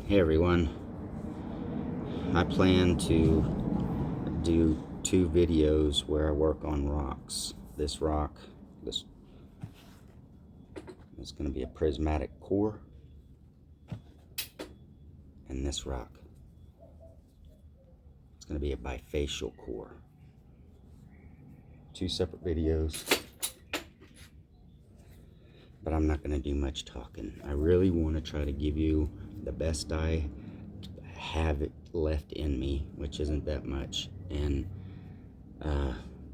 Hey everyone, I plan to do 2 videos where I work on rocks. This rock, this is going to be a prismatic core, and this rock, it's going to be a bifacial core. 2 separate videos, but I'm not going to do much talking. I really want to try to give you the best I have it left in me, which isn't that much, and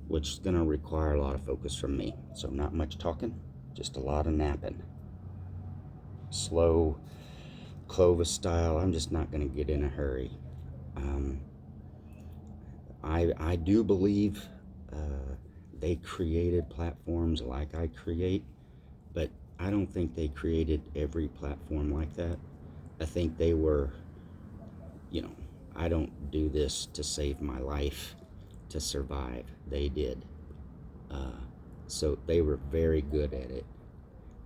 which is going to require a lot of focus from me. So not much talking, just a lot of napping. Slow, Clovis-style. I'm just not going to get in a hurry. I do believe they created platforms like I create, but I don't think they created every platform like that. I think they were, I don't do this to save my life, to survive. They did. So they were very good at it,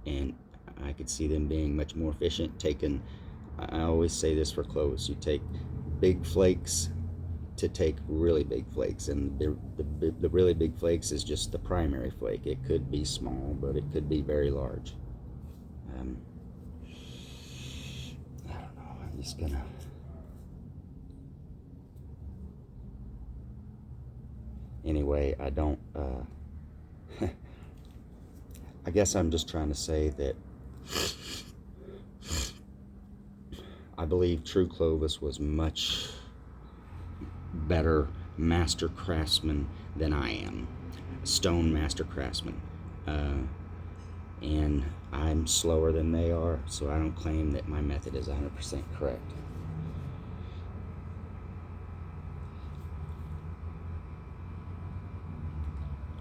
and I could see them being much more efficient. I always say this for Clovis, you take big flakes to take really big flakes, and the really big flakes is just the primary flake. It could be small, but it could be very large. I don't know, I'm just gonna anyway, I don't I guess I'm just trying to say that I believe true Clovis was much better master craftsman than I am, stone master craftsman, and I'm slower than they are, so I don't claim that my method is 100% correct.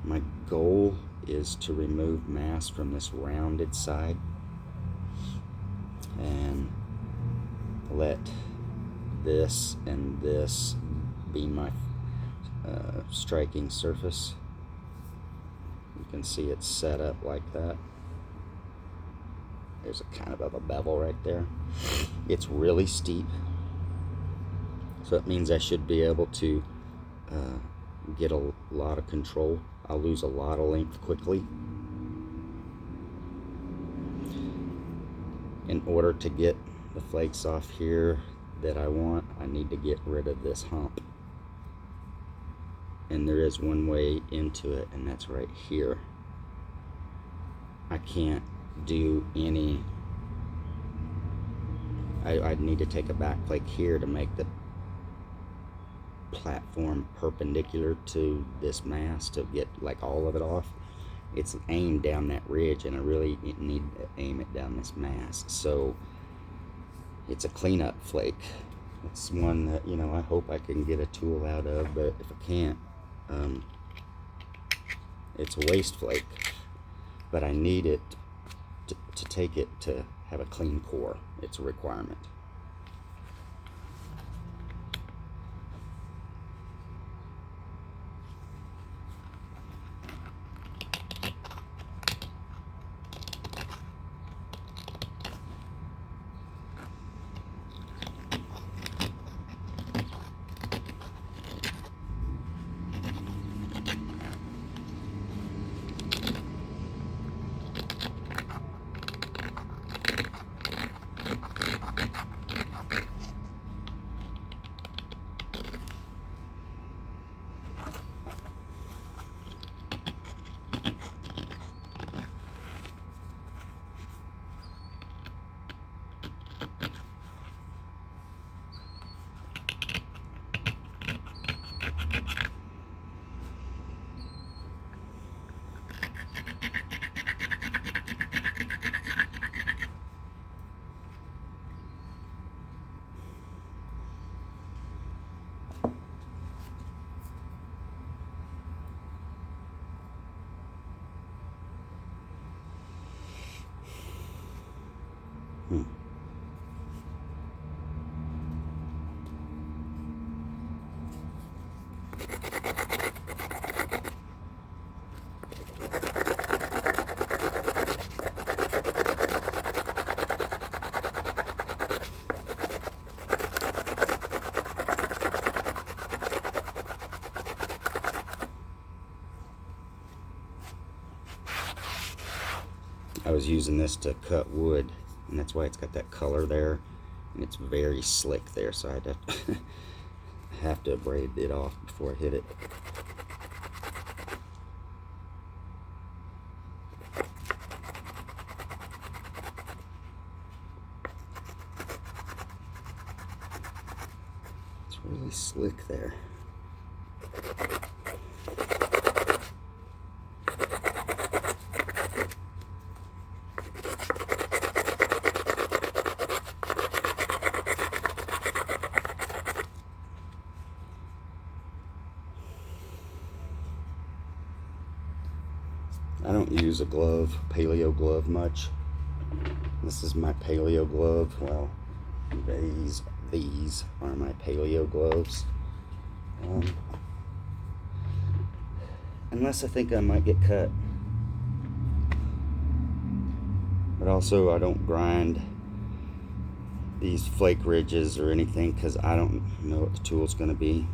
My goal is to remove mass from this rounded side and let this and this be my striking surface. You can see it's set up like that. There's a kind of a bevel right there. It's really steep, so it means I should be able to get a lot of control. I'll lose a lot of length quickly. In order to get the flakes off here that I want, I need to get rid of this hump. And there is one way into it, and that's right here. I can't do any, I'd need to take a back flake here to make the platform perpendicular to this mass to get like all of it off. It's aimed down that ridge, and I really need to aim it down this mass. So it's a cleanup flake. It's one that, I hope I can get a tool out of, but if I can't, it's a waste flake. But I need it to take it to have a clean core. It's a requirement. I was using this to cut wood, and that's why it's got that color there, and it's very slick there, so I'd have to braid it off before I hit it. It's really slick there. I don't use a glove, paleo glove, much. This is my paleo glove. Well, these are my paleo gloves. Unless I think I might get cut. But also, I don't grind these flake ridges or anything because I don't know what the tool's going to be.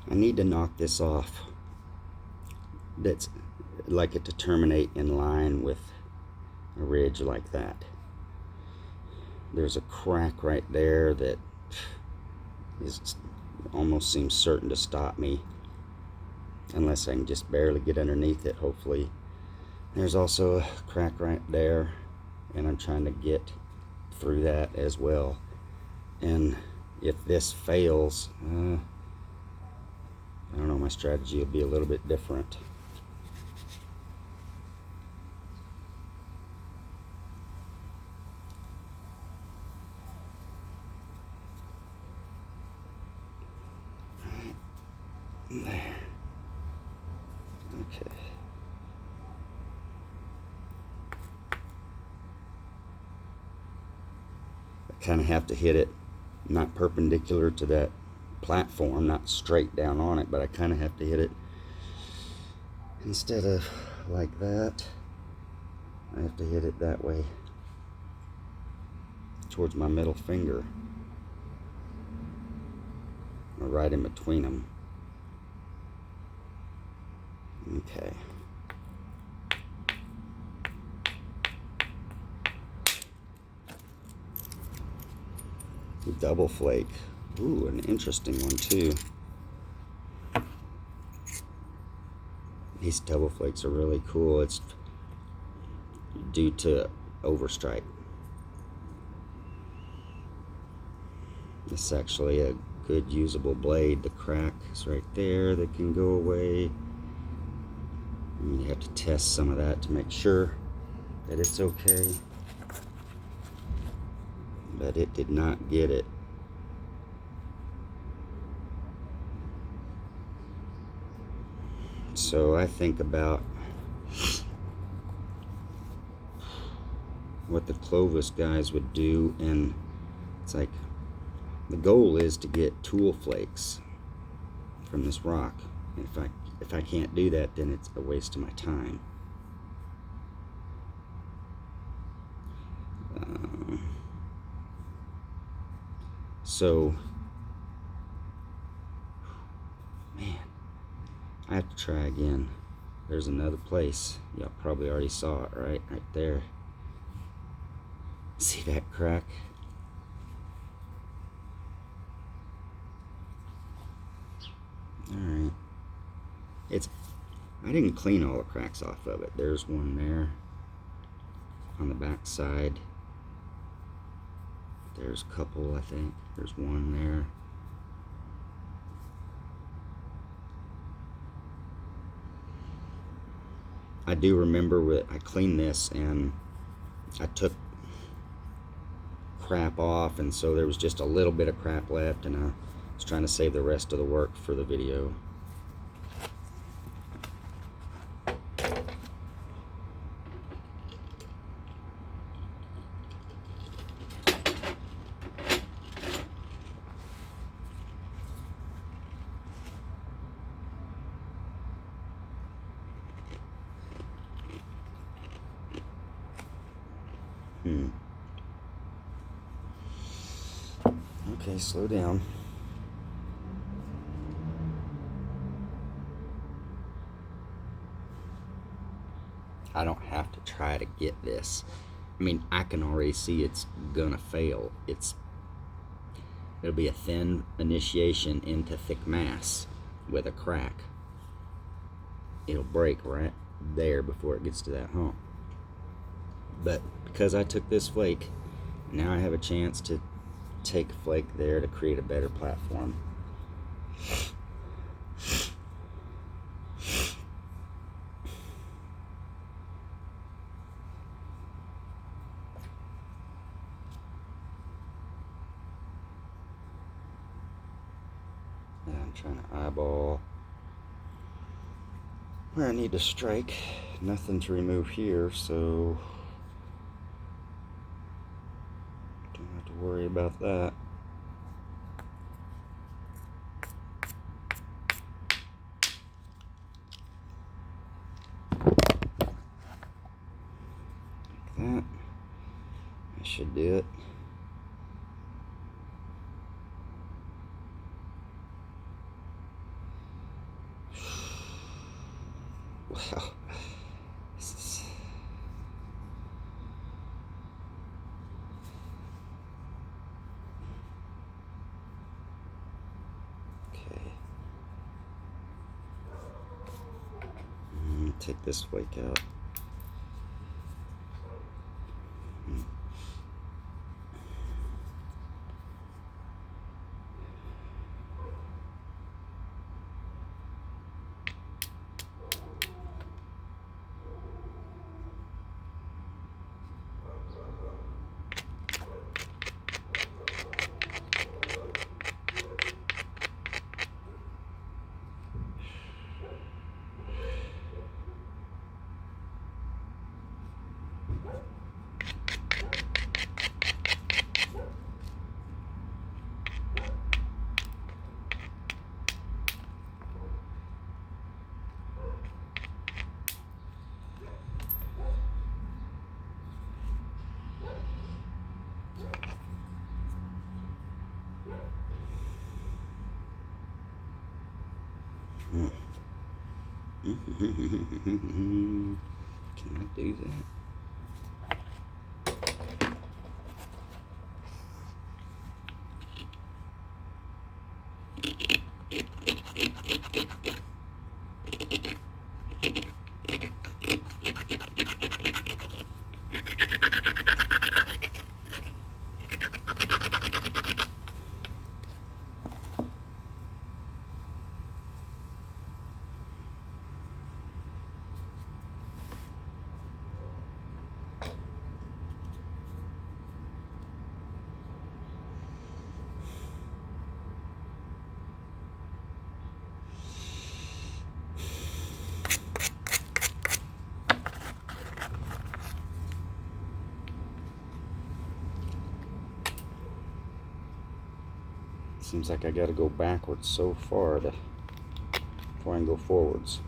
I need to knock this off. That's like it to terminate in line with a ridge like that. There's a crack right there that almost seems certain to stop me unless I can just barely get underneath it, hopefully. There's also a crack right there, and I'm trying to get through that as well. And if this fails, I don't know, my strategy will be a little bit different. Right there. Okay. I kind of have to hit it not perpendicular to that platform, not straight down on it, but I kind of have to hit it instead of like that. I have to hit it that way towards my middle finger, or right in between them. Okay. Double flake. Ooh, an interesting one too. These double flakes are really cool. It's due to overstrike. It's actually a good usable blade. The crack is right there that can go away. And you have to test some of that to make sure that it's okay. But it did not get it. So I think about what the Clovis guys would do, and it's like the goal is to get tool flakes from this rock. And if I can't do that, then it's a waste of my time. So, man, I have to try again. There's another place. Y'all probably already saw it, right? Right there. See that crack? Alright. I didn't clean all the cracks off of it. There's one there on the back side. There's a couple, I think. There's one there. I do remember I cleaned this and I took crap off, and so there was just a little bit of crap left, and I was trying to save the rest of the work for the video. Okay, slow down. I don't have to try to get this. I mean, I can already see it's gonna fail. It'll be a thin initiation into thick mass with a crack. It'll break right there before it gets to that hump. But because I took this flake, now I have a chance to take a flake there to create a better platform. And I'm trying to eyeball where I need to strike. Nothing to remove here, so don't have to worry about that. Like that. That should do it. Wow. Okay. Take this flake out. Can I do that? Seems like I gotta go backwards so far before I can go forwards.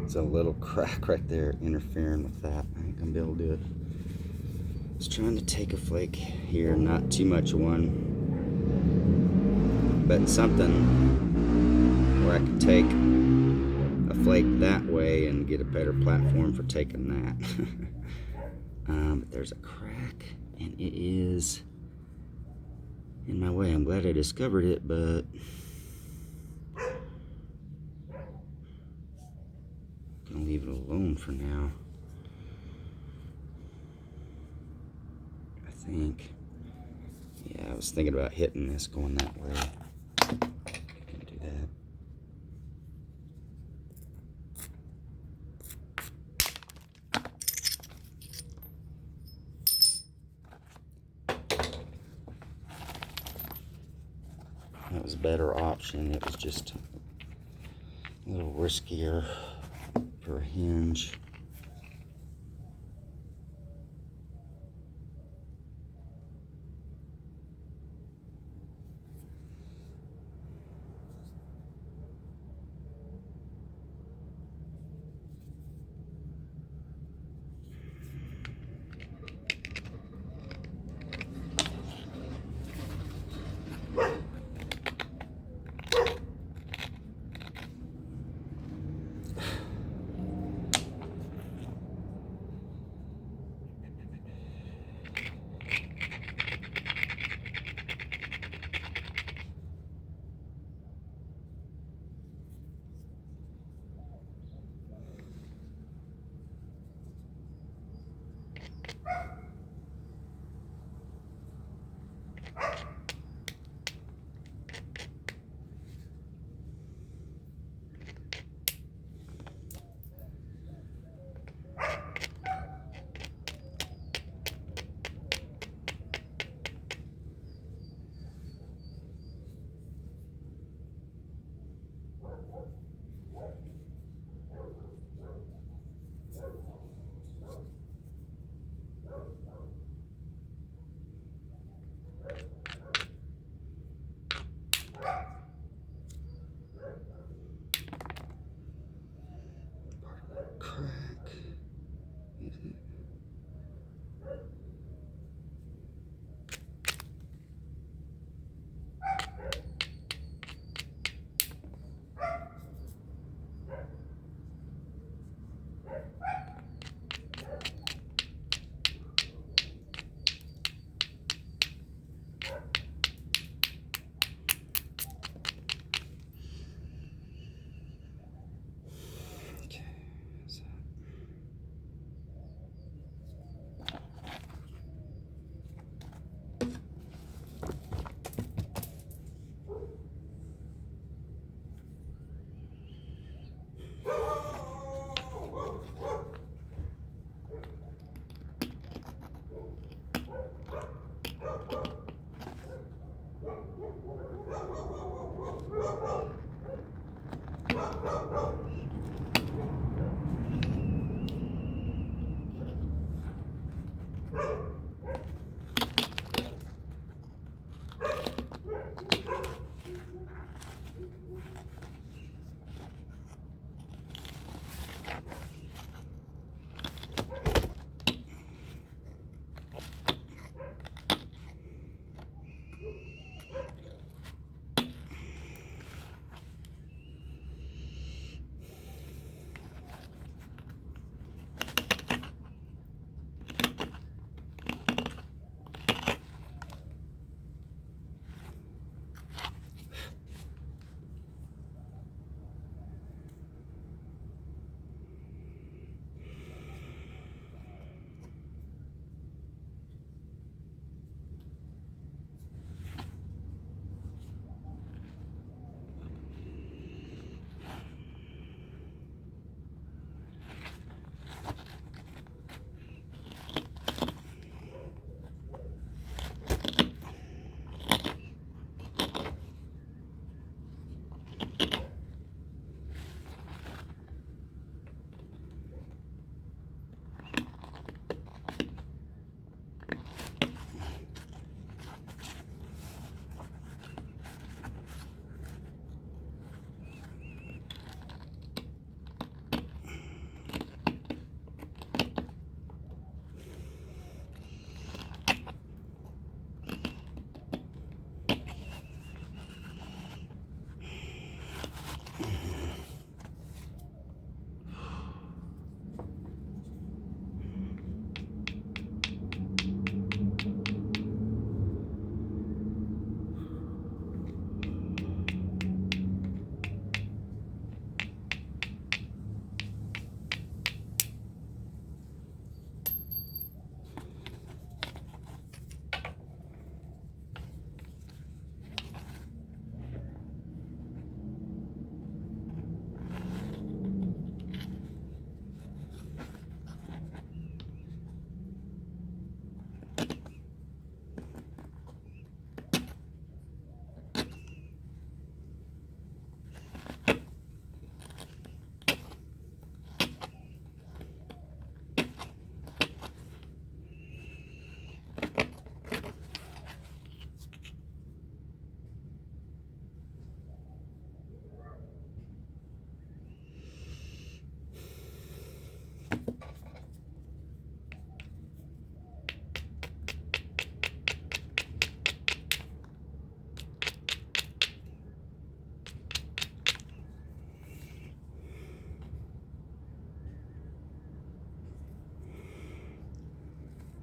It's a little crack right there interfering with that. I ain't gonna be able to do it. I was trying to take a flake here, not too much of one, but something where I could take a flake that way and get a better platform for taking that. But there's a crack and it is in my way. I'm glad I discovered it, but I'm gonna leave it alone for now. I think. Yeah, I was thinking about hitting this going that way. Can't do that. That was a better option. It was just a little riskier for a hinge. Crack. Is it? Okay, that's that.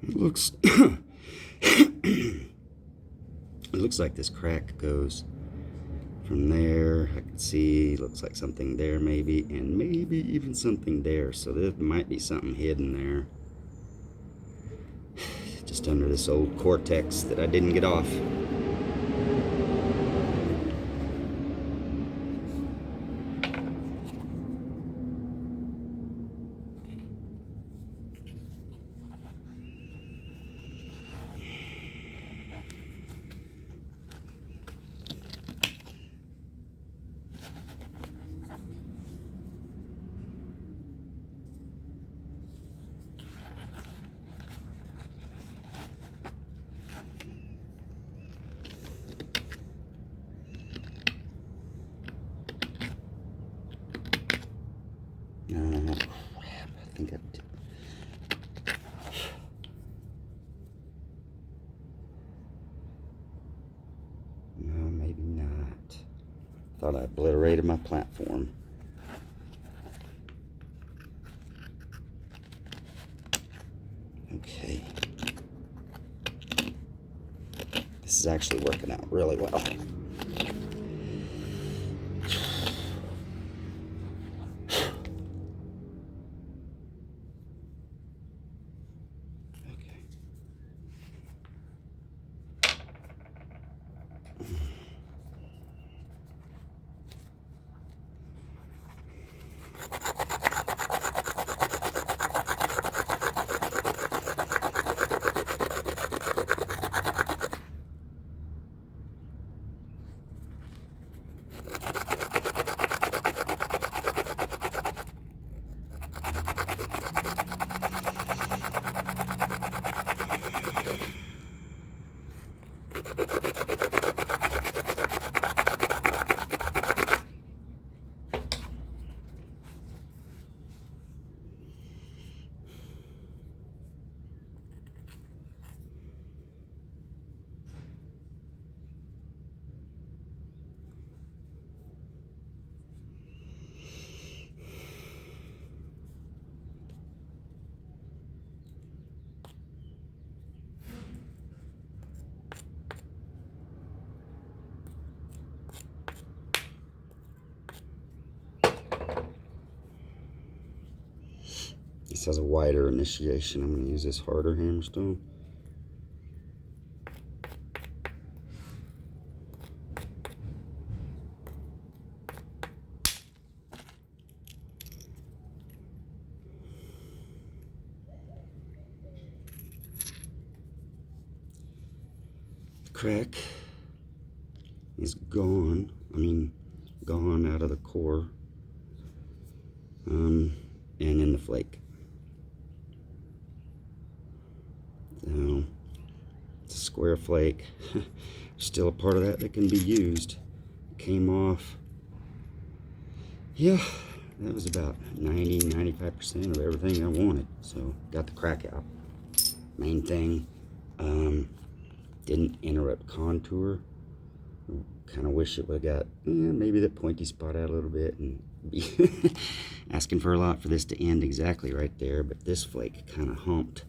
It looks it looks like this crack goes from there. I can see, looks like something there maybe, and maybe even something there. So there might be something hidden there, just under this old cortex that I didn't get off. Crap, I think I did. No, maybe not. Thought I obliterated my platform. Okay. This is actually working out really well. This has a wider initiation. I'm going to use this harder hammerstone. The crack is gone. Gone out of the core and in the flake. So it's a square flake. Still a part of that can be used. Came off. Yeah, that was about 90-95% of everything I wanted. So got the crack out. Main thing, didn't interrupt contour. Kind of wish it would have got maybe that pointy spot out a little bit, and be asking for a lot for this to end exactly right there, but this flake kind of humped,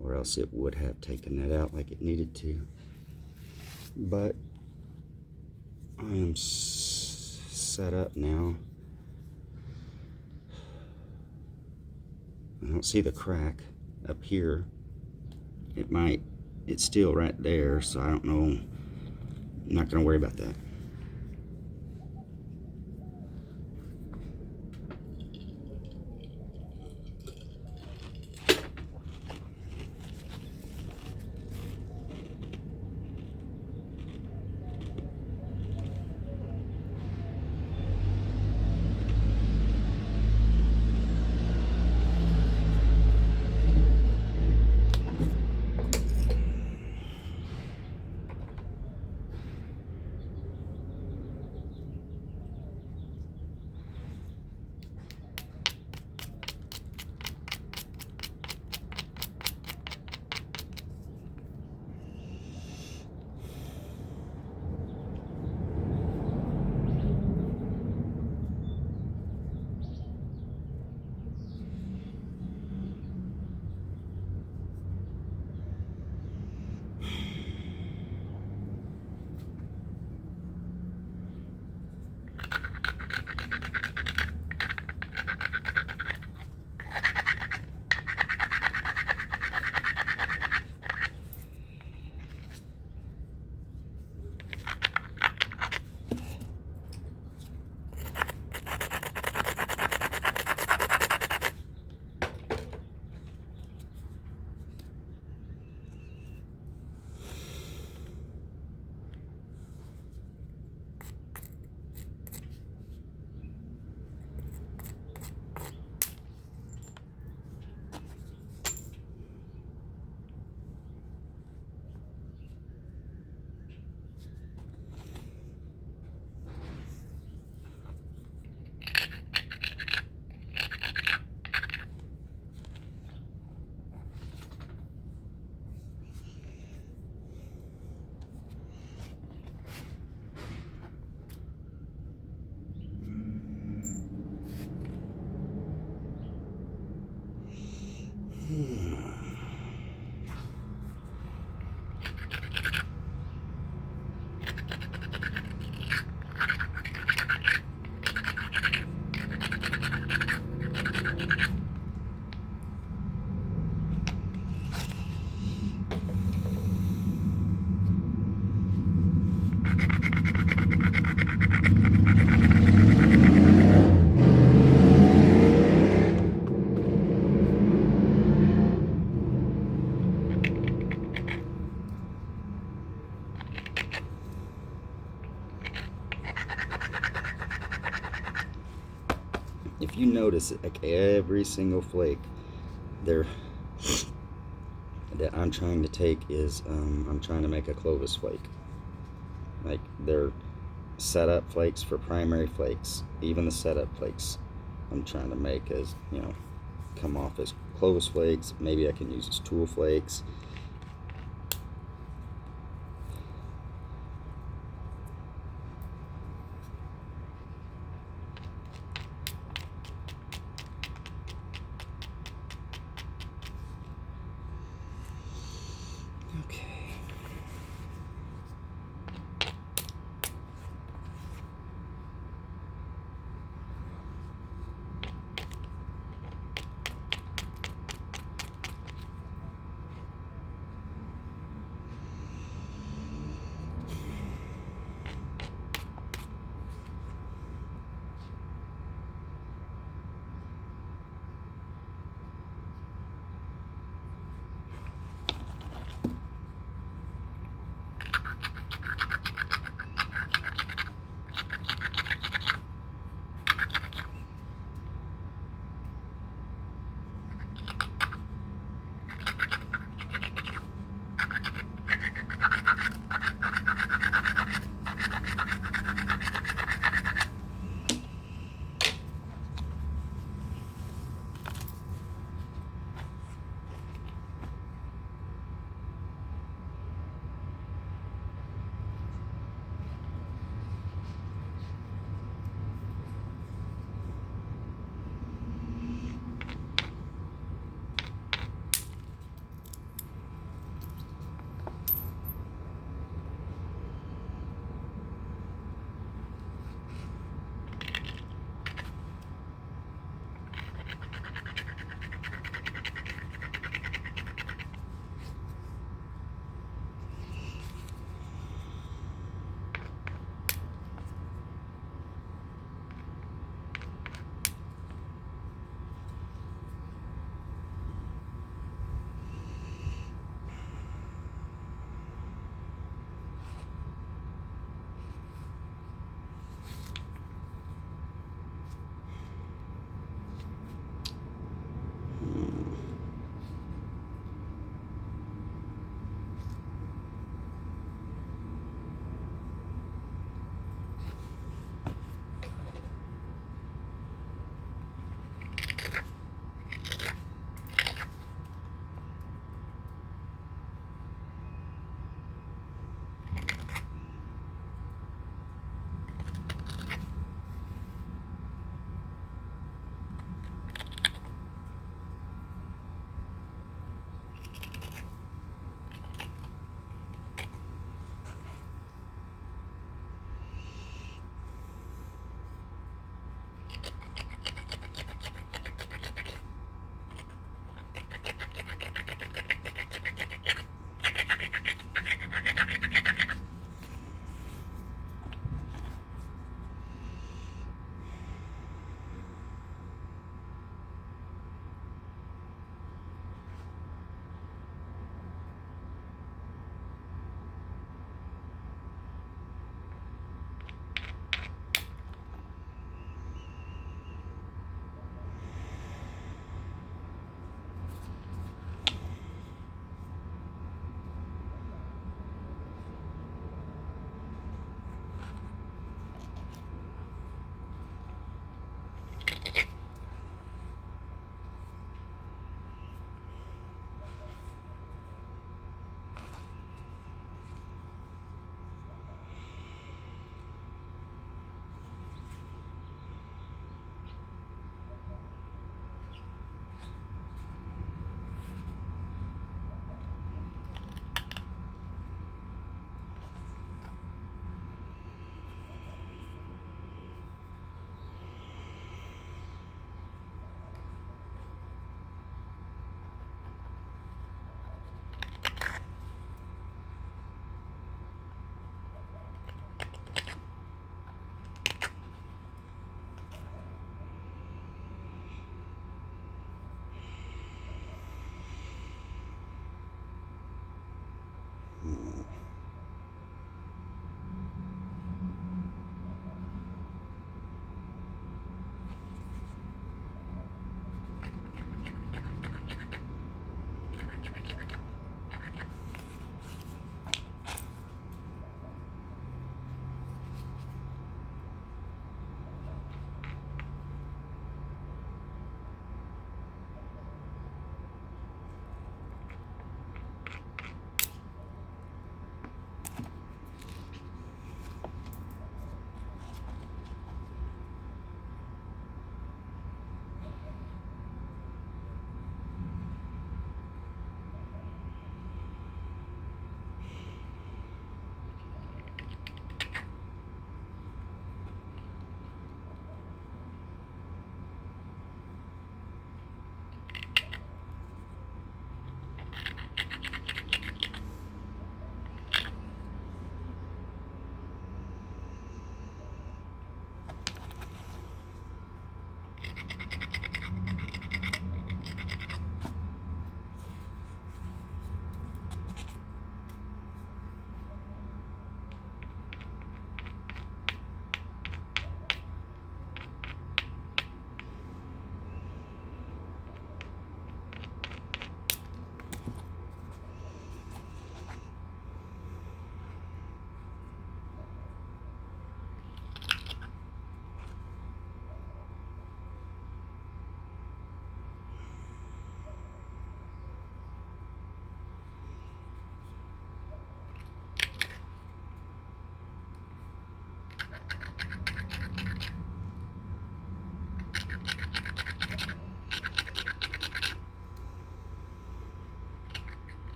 or else it would have taken that out like it needed to. But I am set up now. I don't see the crack up here. It's still right there, so I don't know. I'm not going to worry about that. notice like every single flake there that I'm trying to take is I'm trying to make a Clovis flake. Like they're setup flakes for primary flakes. Even the setup flakes I'm trying to make as, you know, come off as Clovis flakes. Maybe I can use as tool flakes. Okay.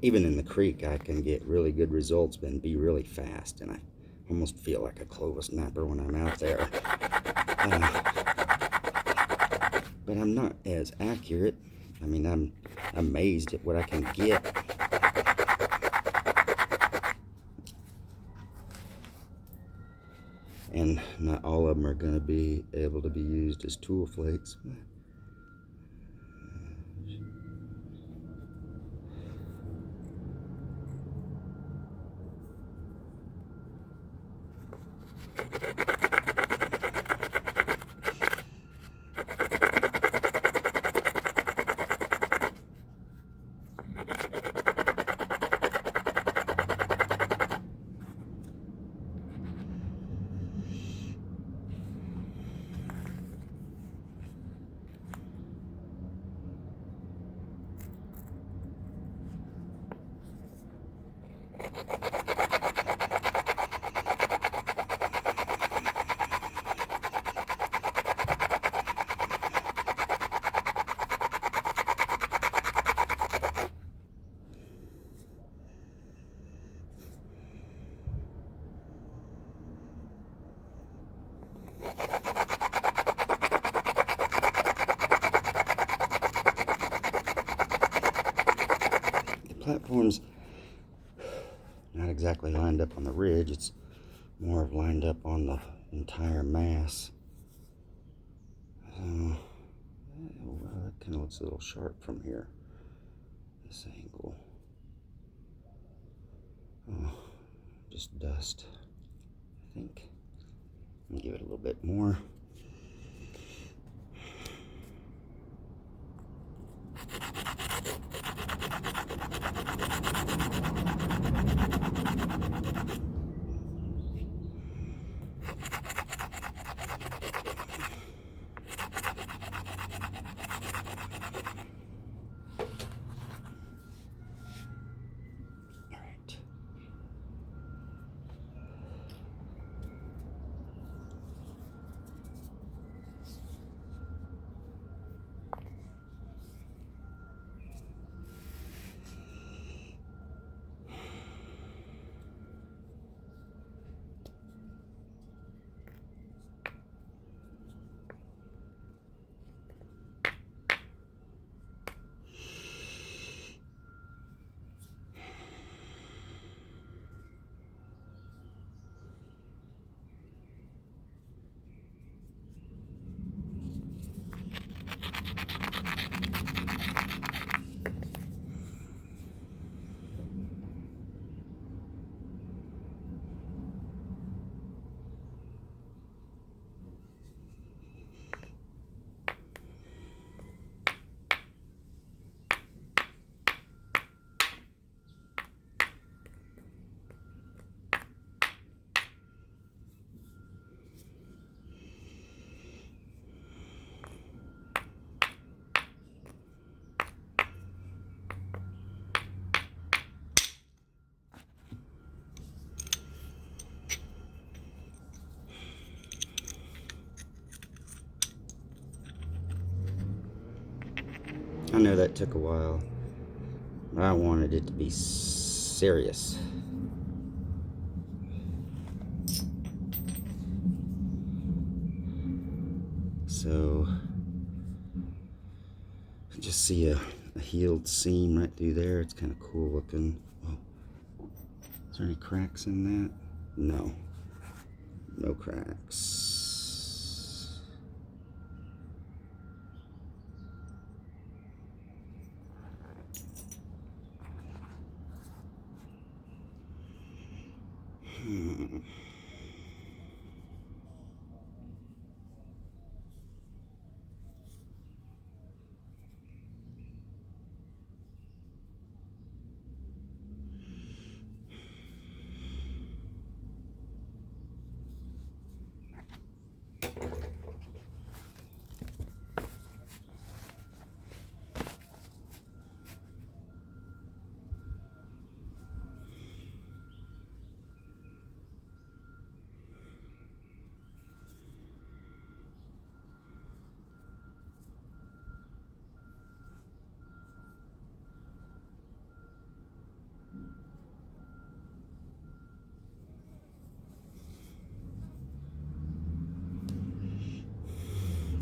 even in the creek, I can get really good results and be really fast, and I almost feel like a Clovis napper when I'm out there. But I'm not as accurate. I mean, I'm amazed at what I can get. And not all of them are going to be able to be used as tool flakes. Platform's not exactly lined up on the ridge, it's more of lined up on the entire mass. Well, that kind of looks a little sharp from here, this angle. Oh, just dust, I think. I'll give it a little bit more. I know that took a while. I wanted it to be serious. So, I just see a healed seam right through there. It's kind of cool looking. Oh, is there any cracks in that? No. No cracks.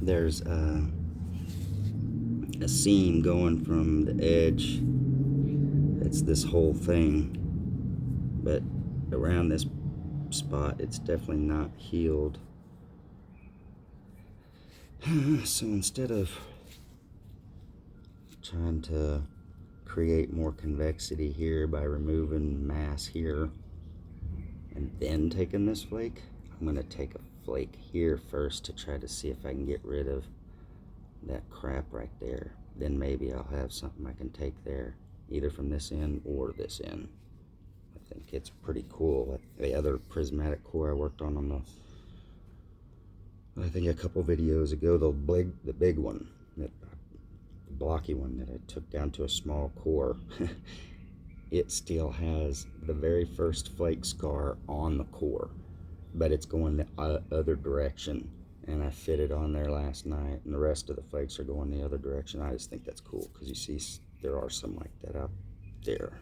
there's a seam going from the edge. It's this whole thing, but around this spot it's definitely not healed. So instead of trying to create more convexity here by removing mass here and then taking this flake, I'm going to take a flake here first to try to see if I can get rid of that crap right there. Then maybe I'll have something I can take there, either from this end or this end. I think it's pretty cool. Like the other prismatic core I worked on the, I think a couple videos ago, the big one, the blocky one that I took down to a small core, it still has the very first flake scar on the core, but it's going the other direction. And I fit it on there last night, and the rest of the flakes are going the other direction. I just think that's cool because you see there are some like that out there.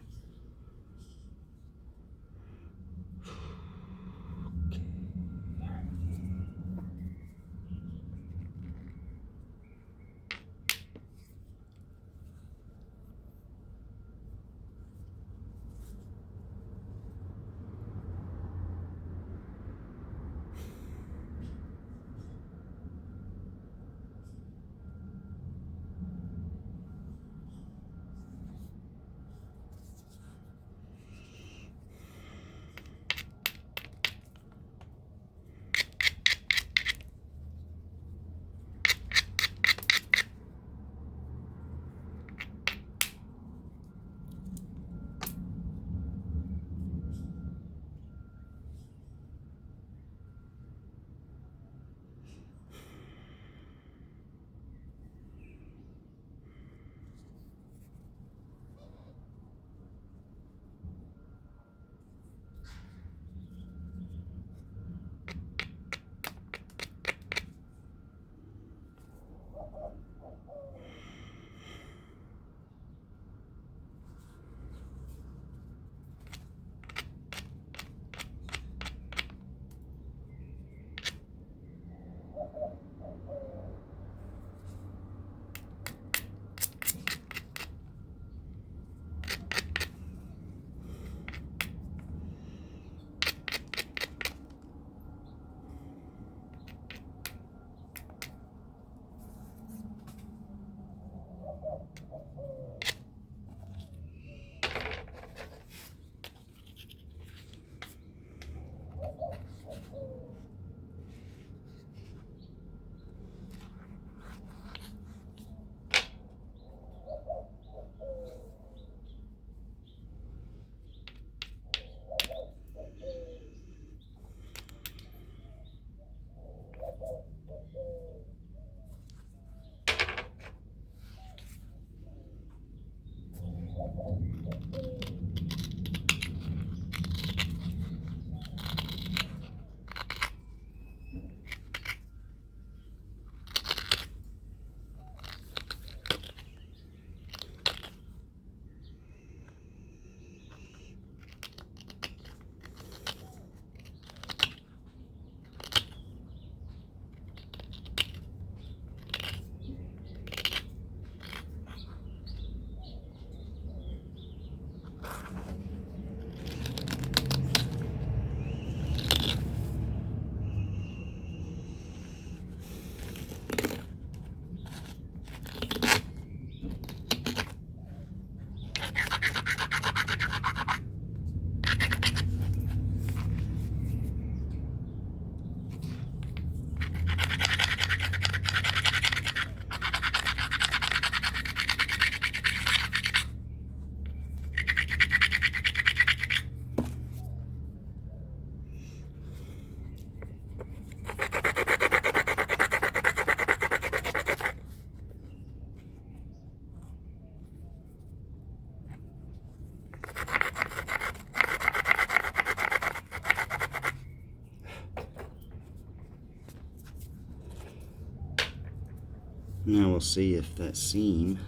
Now we'll see if that seam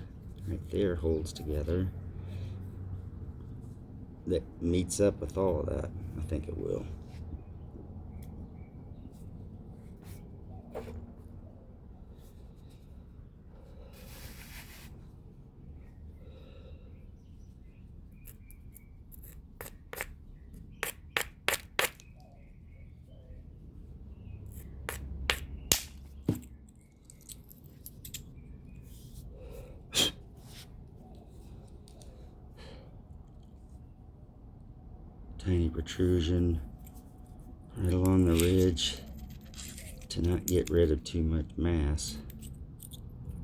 right there holds together, that meets up with all of that. I think it will. tiny protrusion right along the ridge to not get rid of too much mass.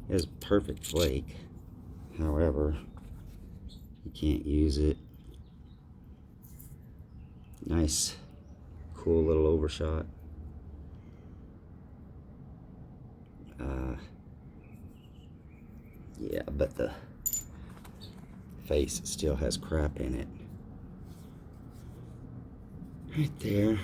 It has perfect flake, however, you can't use it. Nice, cool little overshot. Yeah, but the face still has crap in it. Right there.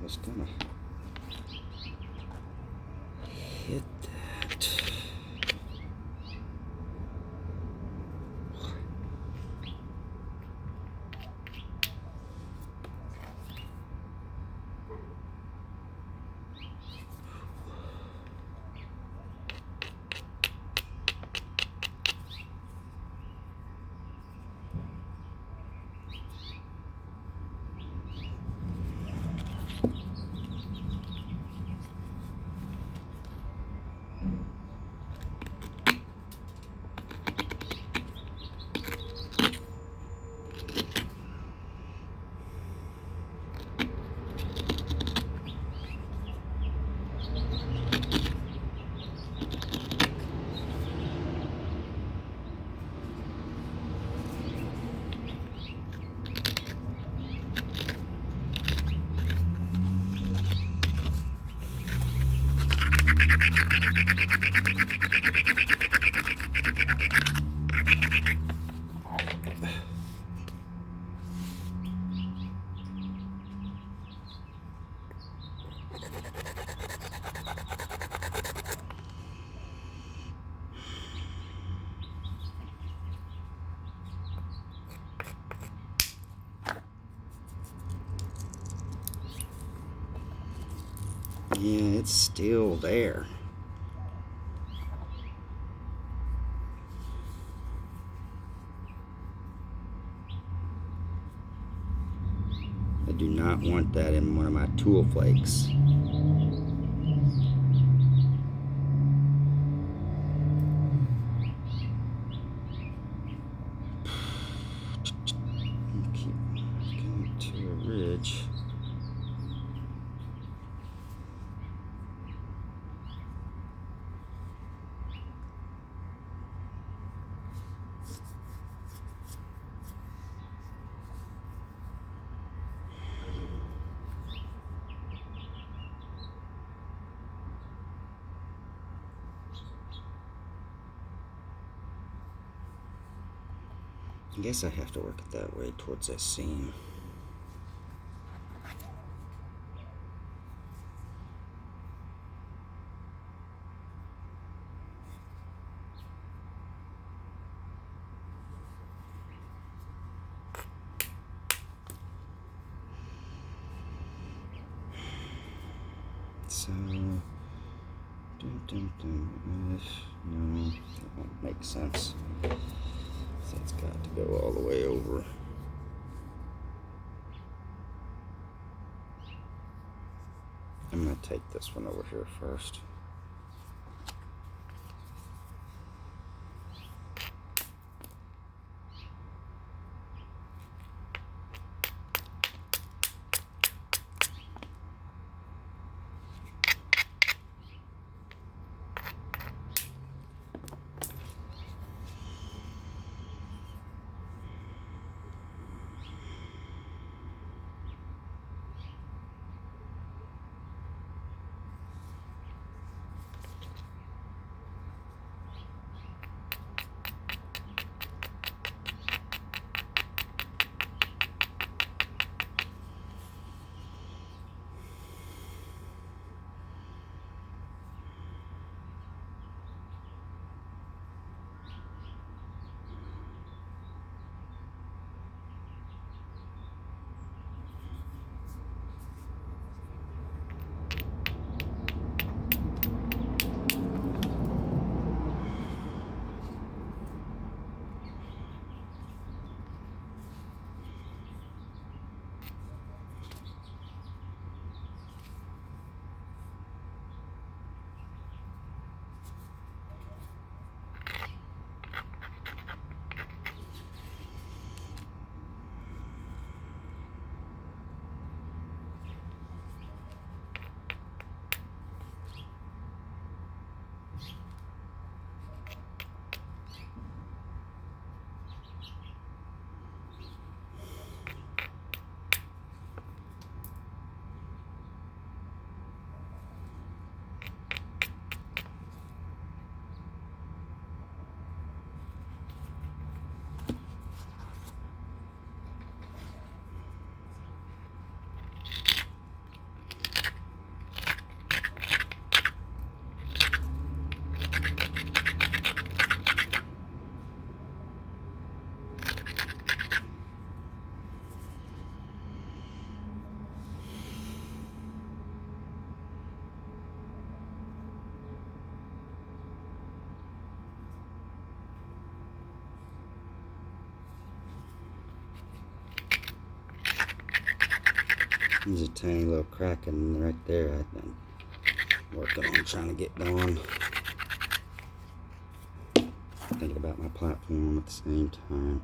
Just gonna hit that. Yeah, it's still there. I do not want that in one of my tool flakes. Keep going to a ridge. I guess I have to work it that way towards that seam. So, no, that won't make sense. So it's got to go all the way over. I'm going to take this one over here first. There's a tiny little crack in right there. I've been working on trying to get gone. Thinking about my platform at the same time.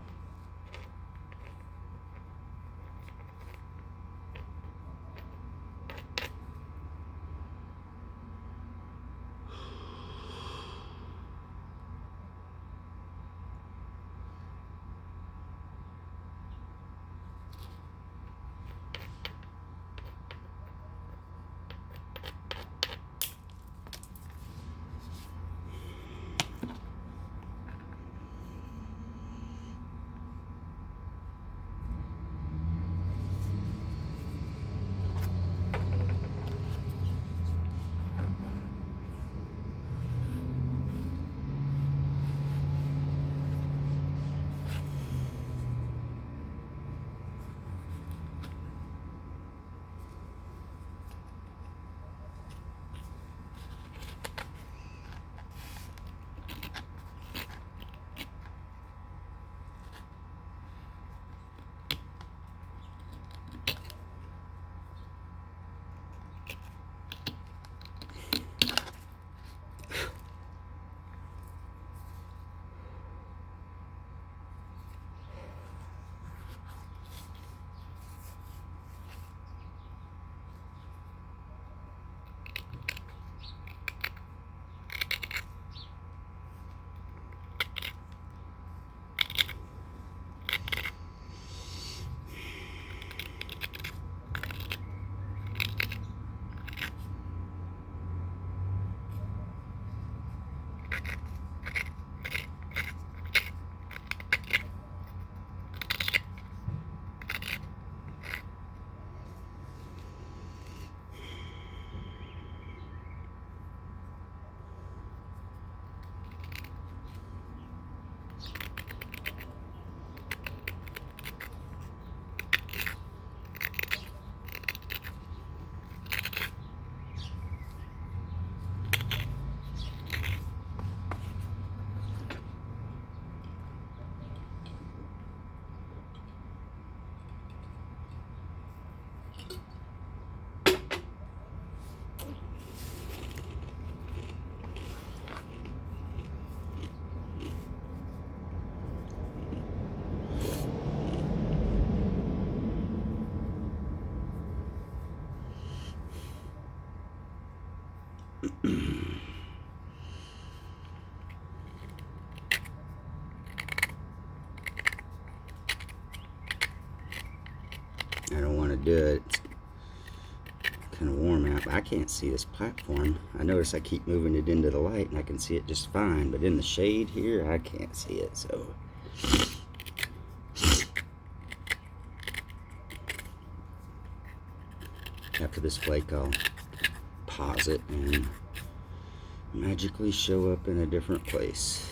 I don't want to do it. It's kind of warm out, but I can't see this platform. I notice I keep moving it into the light and I can see it just fine, but in the shade here I can't see it. So after this flake I'll pause it and magically show up in a different place.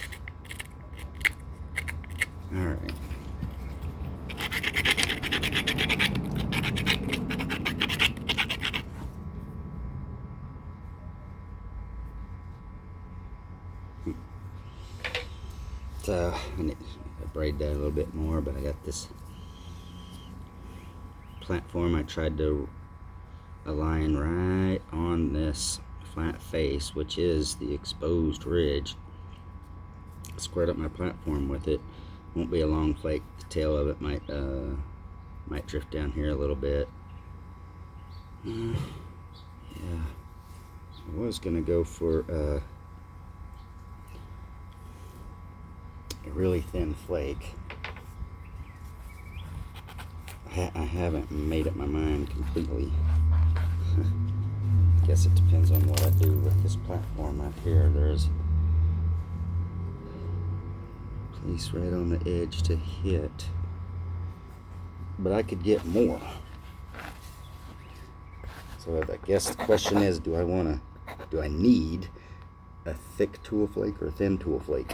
Alright. So I need to braid that a little bit more, but I got this platform I tried to align right on this flat face, which is the exposed ridge. Squared up my platform with it. Won't be a long flake. The tail of it might drift down here a little bit. Yeah, I was gonna go for a really thin flake. I haven't made up my mind completely. Guess it depends on what I do with this platform up here. There's a place right on the edge to hit, but I could get more. So I guess the question is, do I need a thick tool flake or a thin tool flake?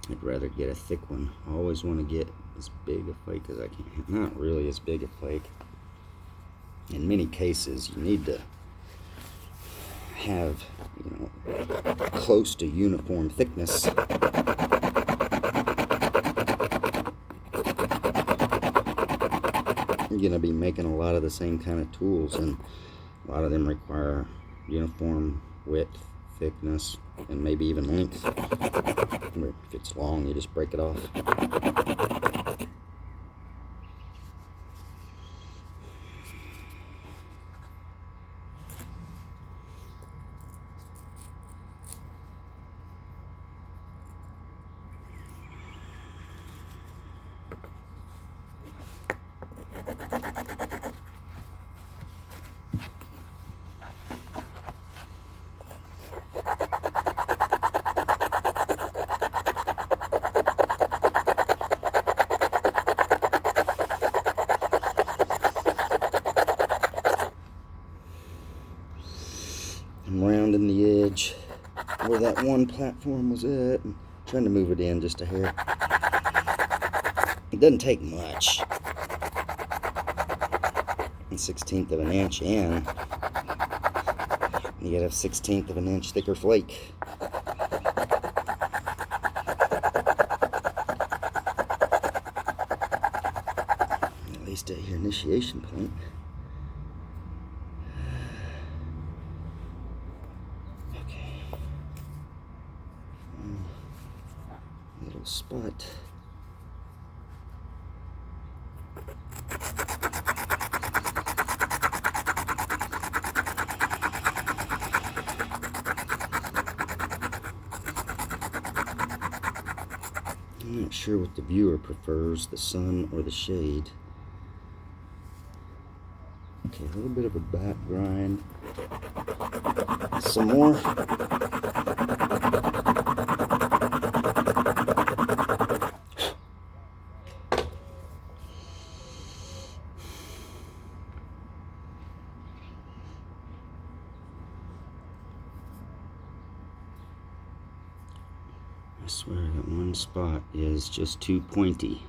I'd rather get a thick one. I always want to get as big a flake as I can. Not really as big a flake. In many cases, you need to have, close to uniform thickness. You're going to be making a lot of the same kind of tools, and a lot of them require uniform width, thickness, and maybe even length. If it's long, you just break it off. I'm rounding the edge where that one platform was at and trying to move it in just a hair. It doesn't take much. 1/16 of an inch in, you gotta have 1/16 of an inch thicker flake. At least at your initiation point. Little spot. I'm not sure what the viewer prefers, the sun or the shade. Okay, a little bit of a back grind. Some more. I swear that one spot is just too pointy.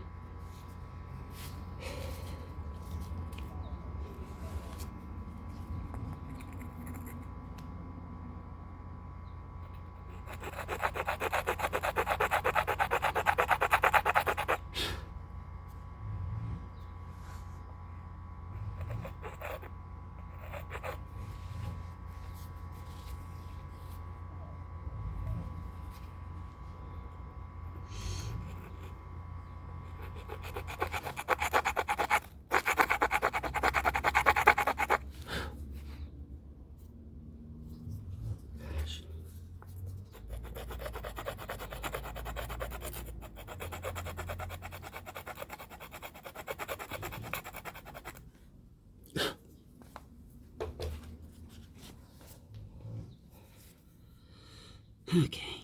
Okay.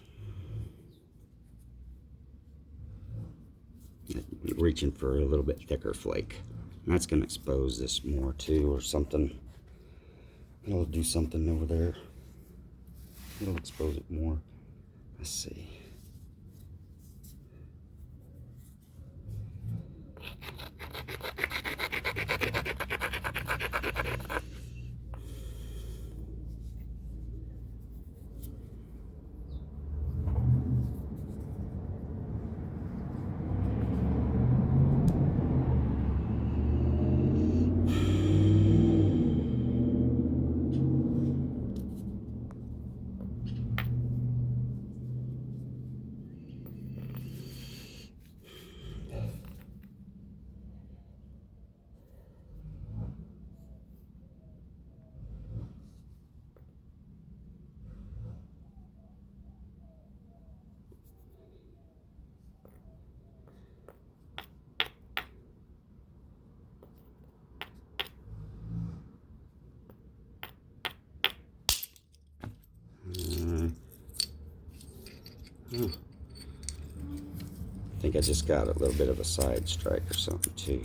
Reaching for a little bit thicker flake. And that's going to expose this more too, or something. It'll do something over there. It'll expose it more. Let's see. I think I just got a little bit of a side strike or something too.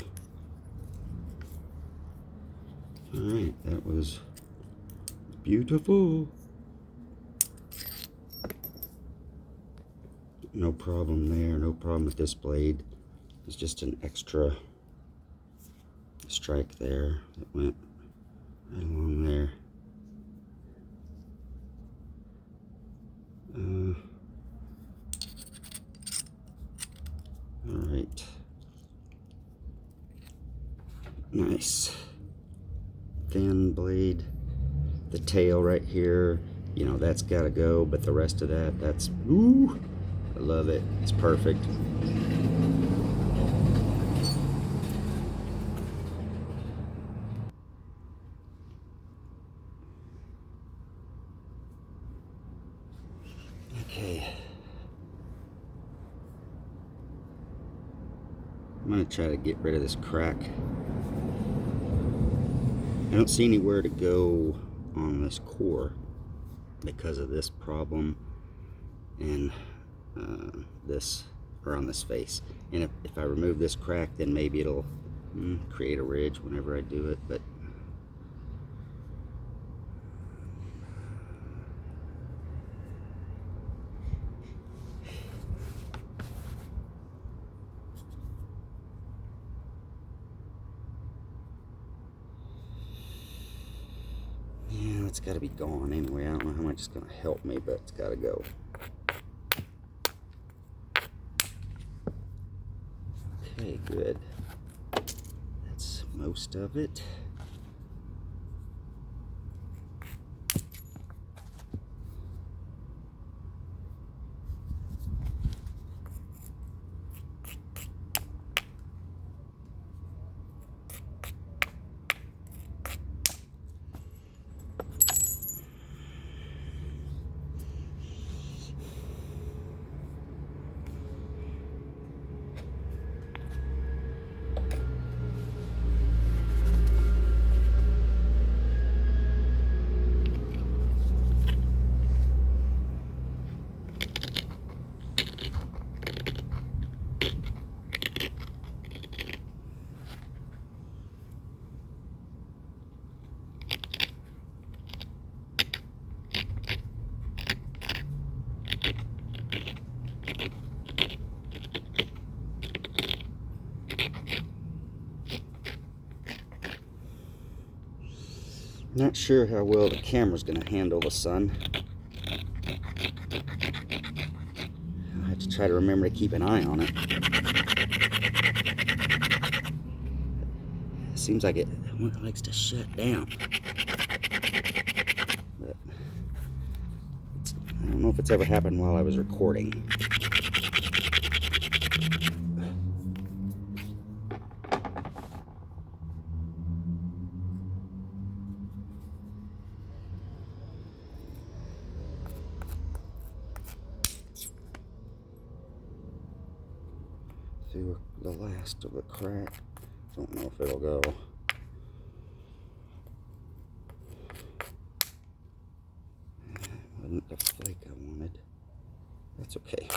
Alright, that was beautiful. No problem there, no problem with this blade. It's just an extra strike there that went right along there. Alright. Nice. Thin blade. The tail right here, you know, that's got to go, but the rest of that, that's, ooh, I love it. It's perfect. Okay. I'm going to try to get rid of this crack. I don't see anywhere to go on this core because of this problem and this around this face. And if I remove this crack, then maybe it'll create a ridge whenever I do it, but yeah, it's got to be gone anyway. I don't know how much it's going to help me, but it's got to go. Okay, good. That's most of it. Not sure how well the camera's going to handle the sun. I have to try to remember to keep an eye on it. It seems like it likes to shut down. But I don't know if it's ever happened while I was recording. Through the last of the crack. Don't know if it'll go. Wasn't the flake I wanted. That's okay.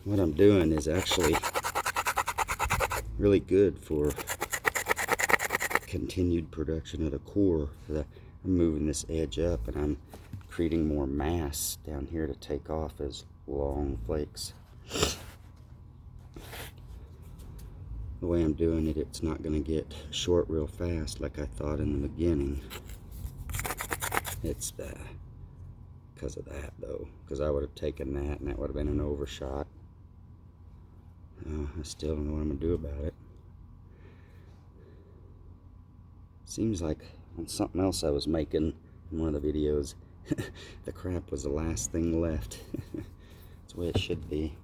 What I'm doing is actually really good for continued production of the core. I'm moving this edge up and I'm creating more mass down here to take off as long flakes. The way I'm doing it, it's not going to get short real fast like I thought in the beginning. It's because of that though, because I would have taken that and that would have been an overshot. I still don't know what I'm going to do about it. Seems like on something else I was making in one of the videos, the crap was the last thing left. That's the way it should be,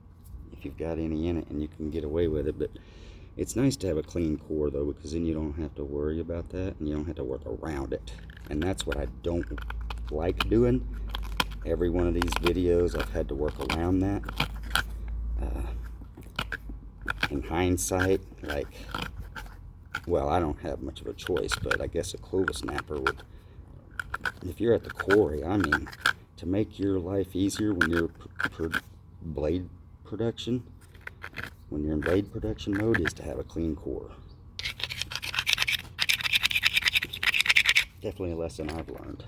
if you've got any in it and you can get away with it. But it's nice to have a clean core though, because then you don't have to worry about that and you don't have to work around it. And that's what I don't like doing. Every one of these videos I've had to work around that. In hindsight, like, well, I don't have much of a choice, but I guess a Clovis snapper would, if you're at the quarry, I mean, to make your life easier when you're blade production, when you're in blade production mode, is to have a clean core. Definitely a lesson I've learned.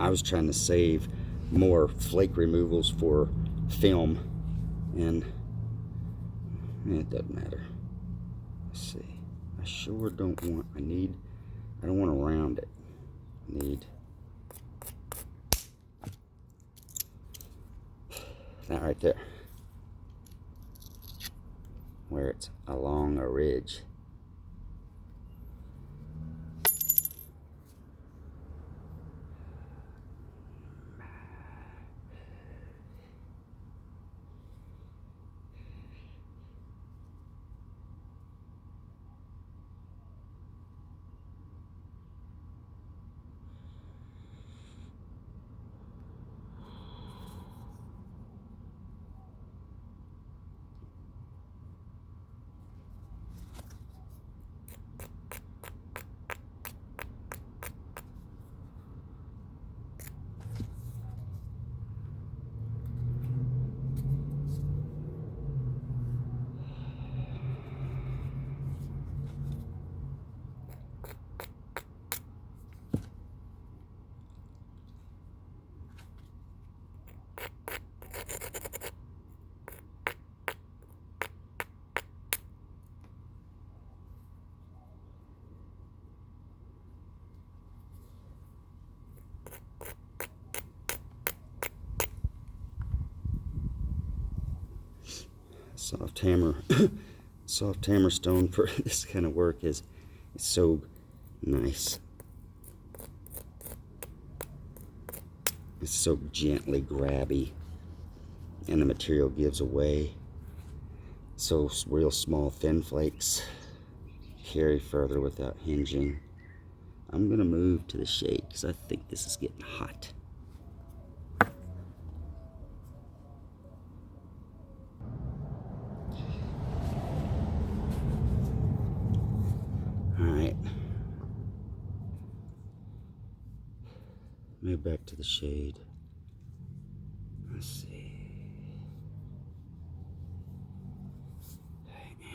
I was trying to save more flake removals for film, and it doesn't matter. Let's see. I sure don't want, I don't want to round it. I need that right there, where it's along a ridge. soft hammer soft hammer stone for this kind of work is so nice. It's so gently grabby, and the material gives away. So real small thin flakes carry further without hinging. I'm gonna move to the shade because I think this is getting hot. Alright. Move back to the shade. Let's see. Right there.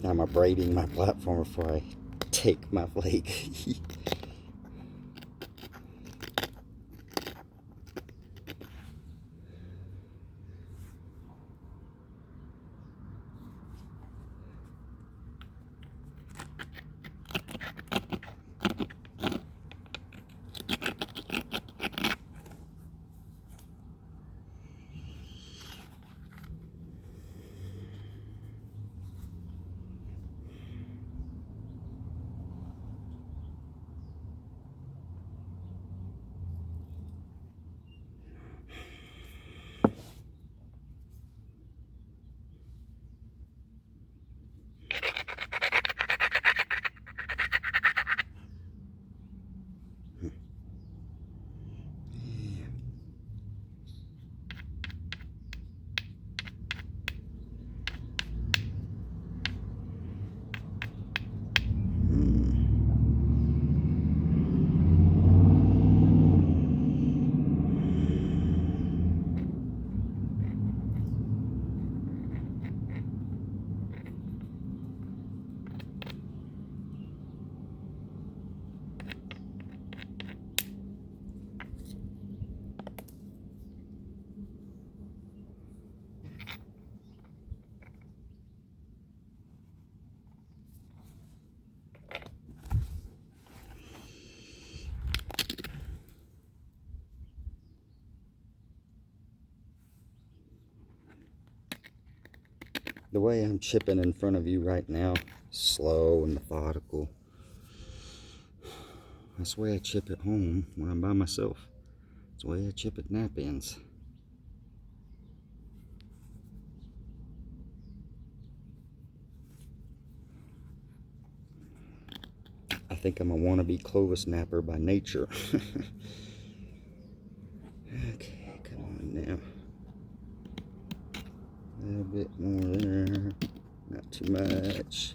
I'm abrading my platform before I take my flake. The way I'm chipping in front of you right now, slow and methodical. That's the way I chip at home when I'm by myself. It's the way I chip at nap ends. I think I'm a wannabe Clovis napper by nature. Okay, come on now. A little bit more there, not too much.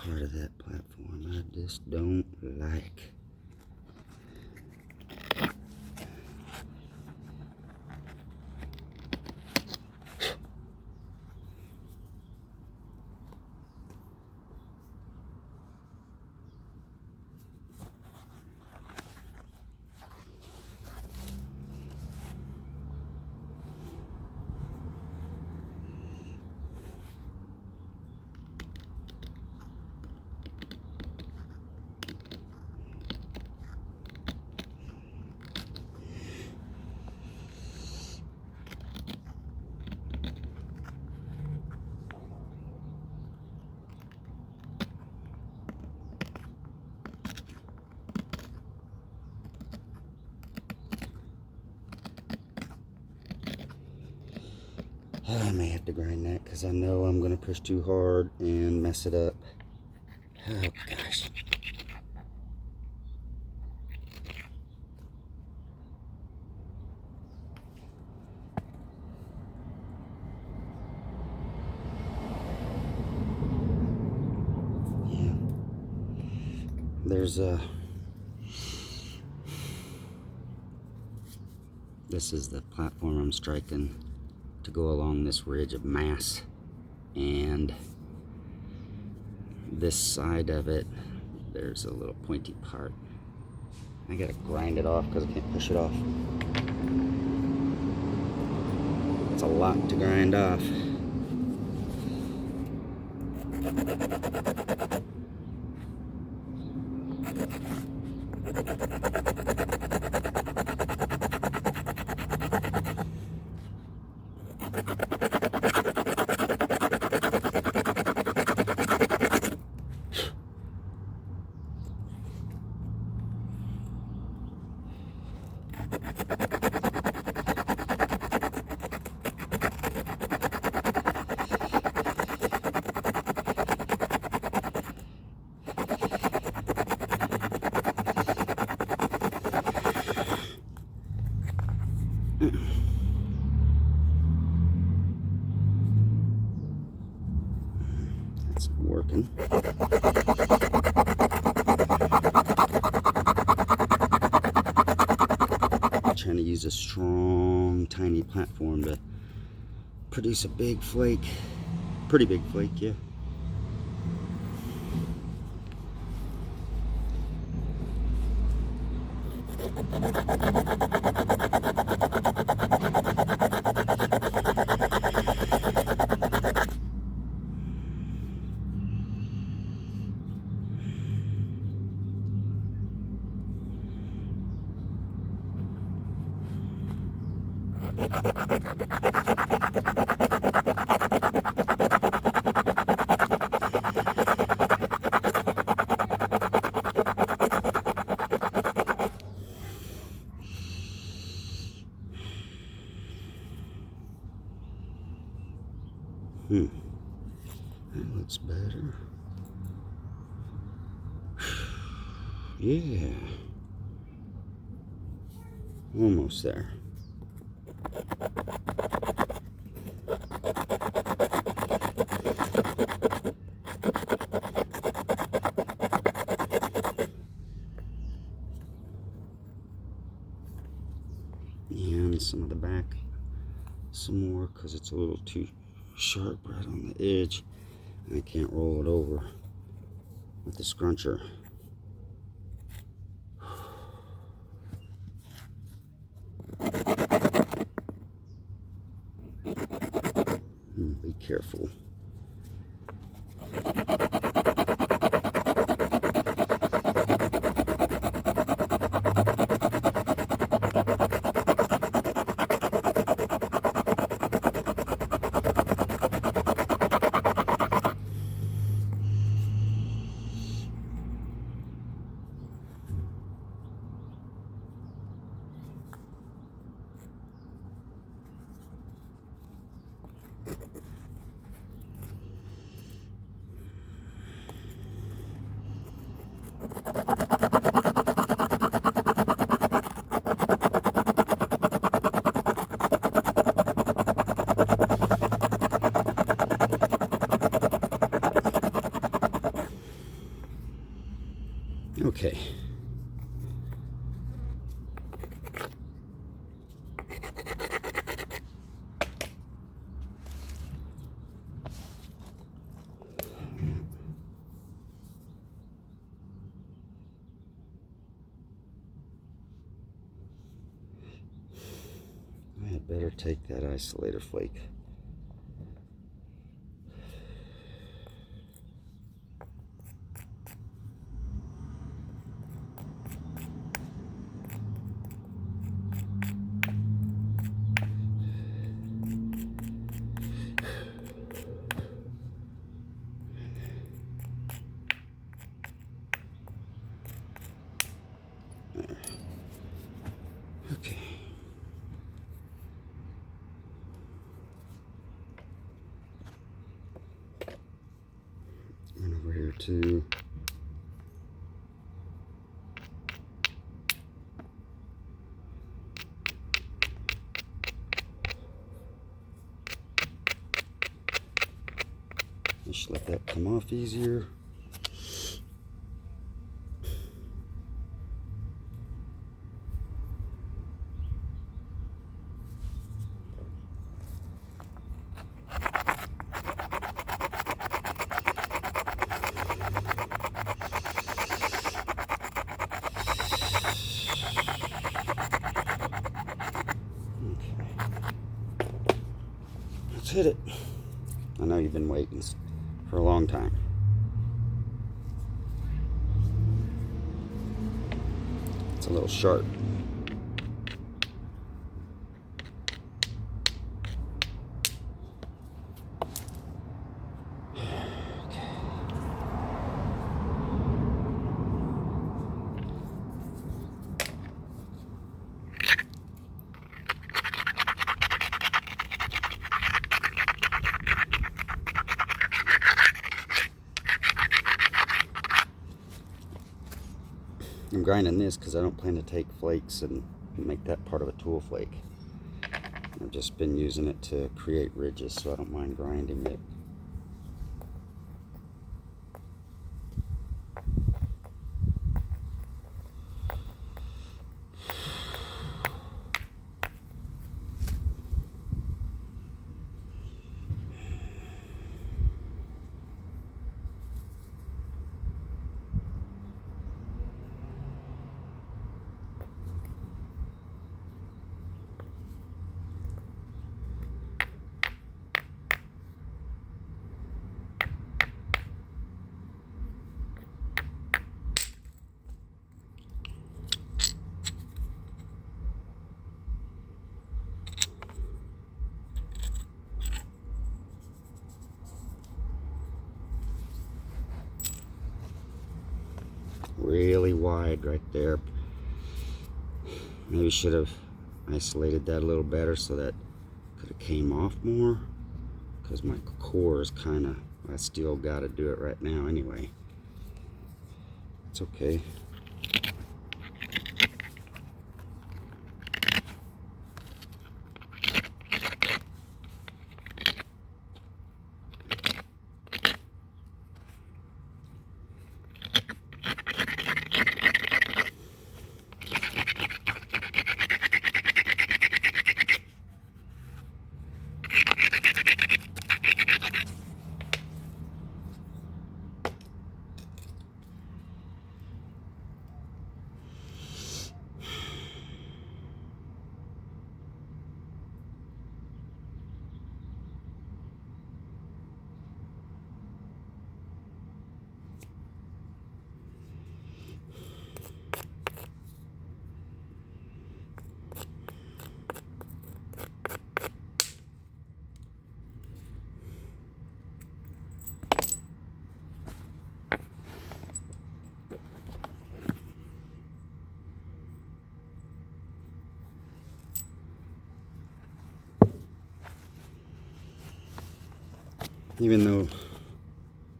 part of that platform I just don't like. I may have to grind that because I know I'm going to push too hard and mess it up. Oh, gosh. Yeah. There's a... This is the platform I'm striking to go along this ridge of mass, and this side of it, there's a little pointy part. I gotta grind it off because I can't push it off. It's a lot to grind off. That's working. I'm trying to use a strong, tiny platform to produce a big flake. Pretty big flake, yeah. That looks better. Yeah. Almost there. And some of the back some more because it's a little too sharp right on the edge. I can't roll it over with the scruncher. Be careful. Okay. I had better take that isolator flake. Okay. And over here too. Just let that come off easier. Let's hit it. I know you've been waiting for a long time. It's a little sharp. I'm grinding this because I don't plan to take flakes and make that part of a tool flake. I've just been using it to create ridges, so I don't mind grinding it. Really wide right there. Maybe should have isolated that a little better so that could have came off more, because my core is kind of, I still got to do it right now anyway. It's okay. Even though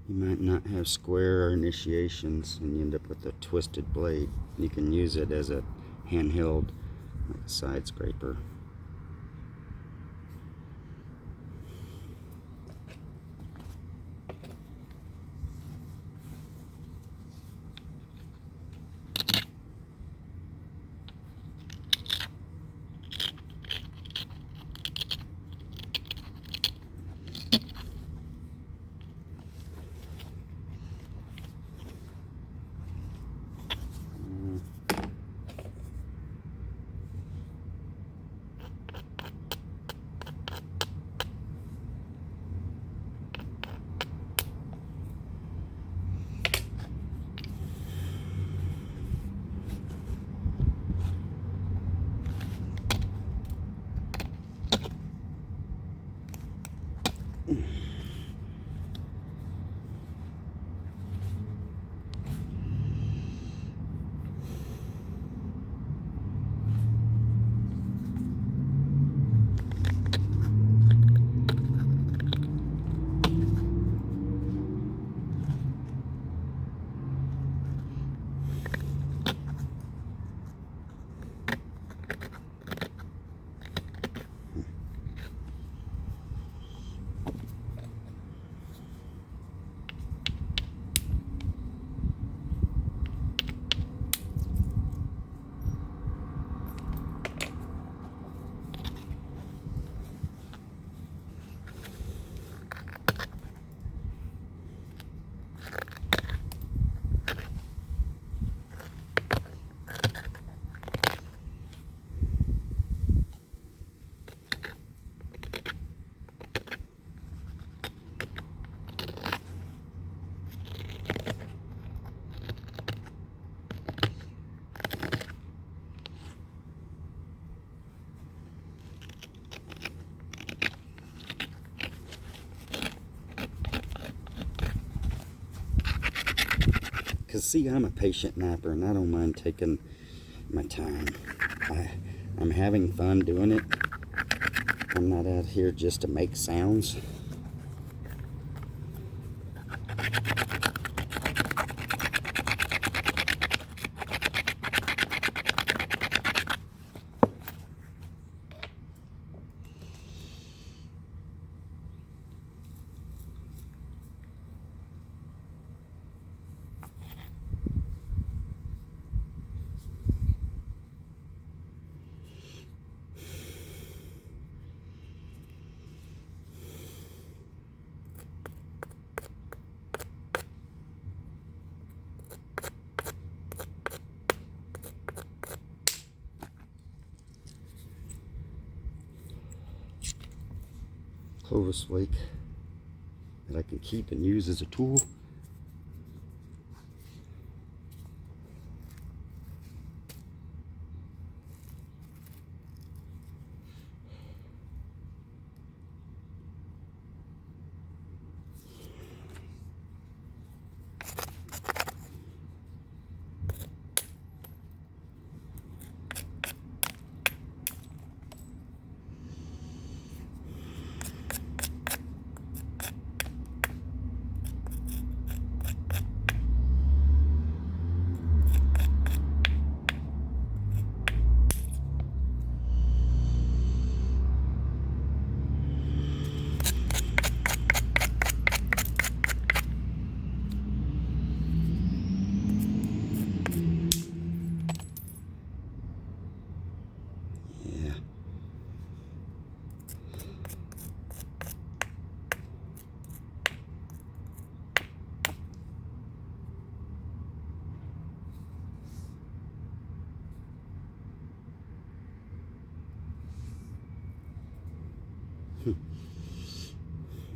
you might not have square or initiations and you end up with a twisted blade, you can use it as a handheld side scraper. Because, see, I'm a patient napper, and I don't mind taking my time. I'm having fun doing it. I'm not out here just to make sounds. Clovis flake that I can keep and use as a tool.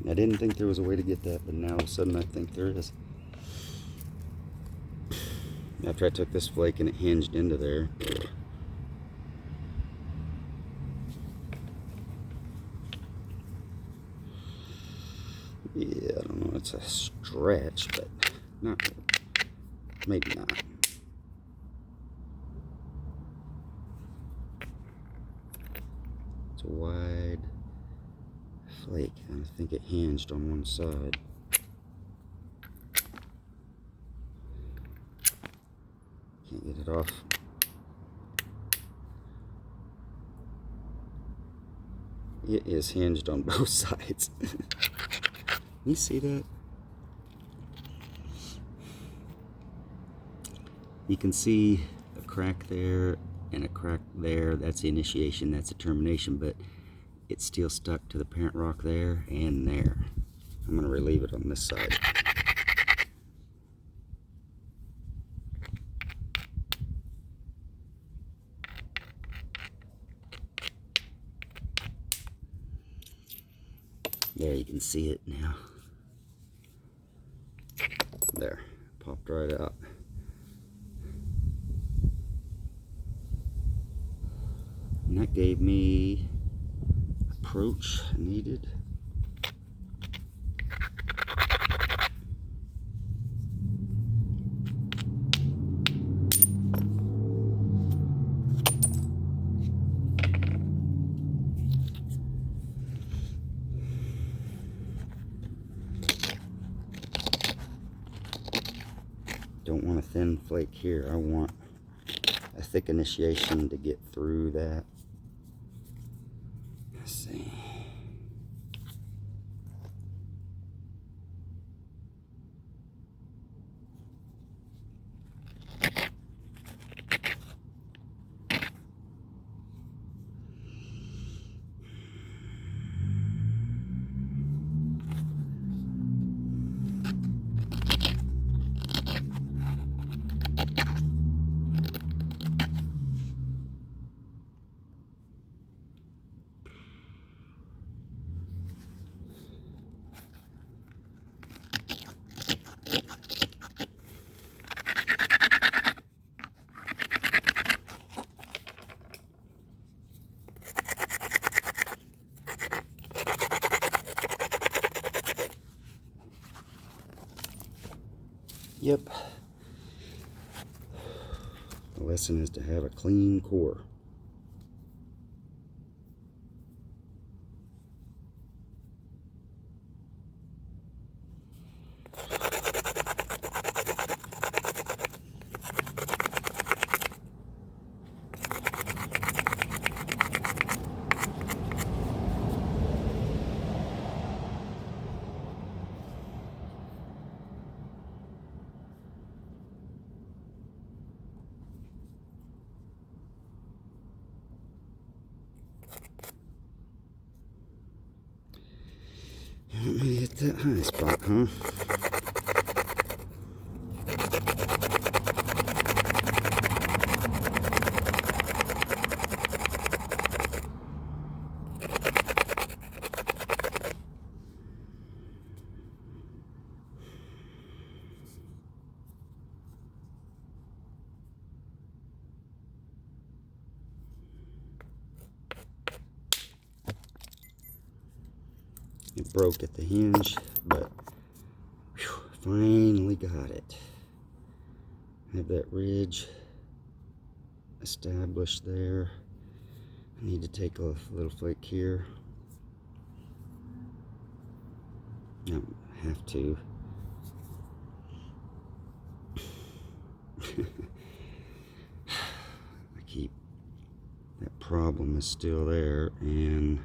I didn't think there was a way to get that, but now all of a sudden I think there is. After I took this flake and it hinged into there. Yeah, I don't know, it's a stretch, but not really. Maybe not. It's a wide flake, and I think it hinged on one side. Can't get it off. It is hinged on both sides. You see that? You can see a crack there and a crack there. That's the initiation, that's the termination, but it's still stuck to the parent rock there and there. I'm going to relieve it on this side. There, you can see it now. There, popped right out. And that gave me approach needed. Don't want a thin flake here. I want a thick initiation to get through that. Let's see. Yep, The lesson is to have a clean core. Let me hit that high spot, huh? It broke at the hinge, but whew, finally got it. Have that ridge established there. I need to take a little flake here. I don't have to. That problem is still there, and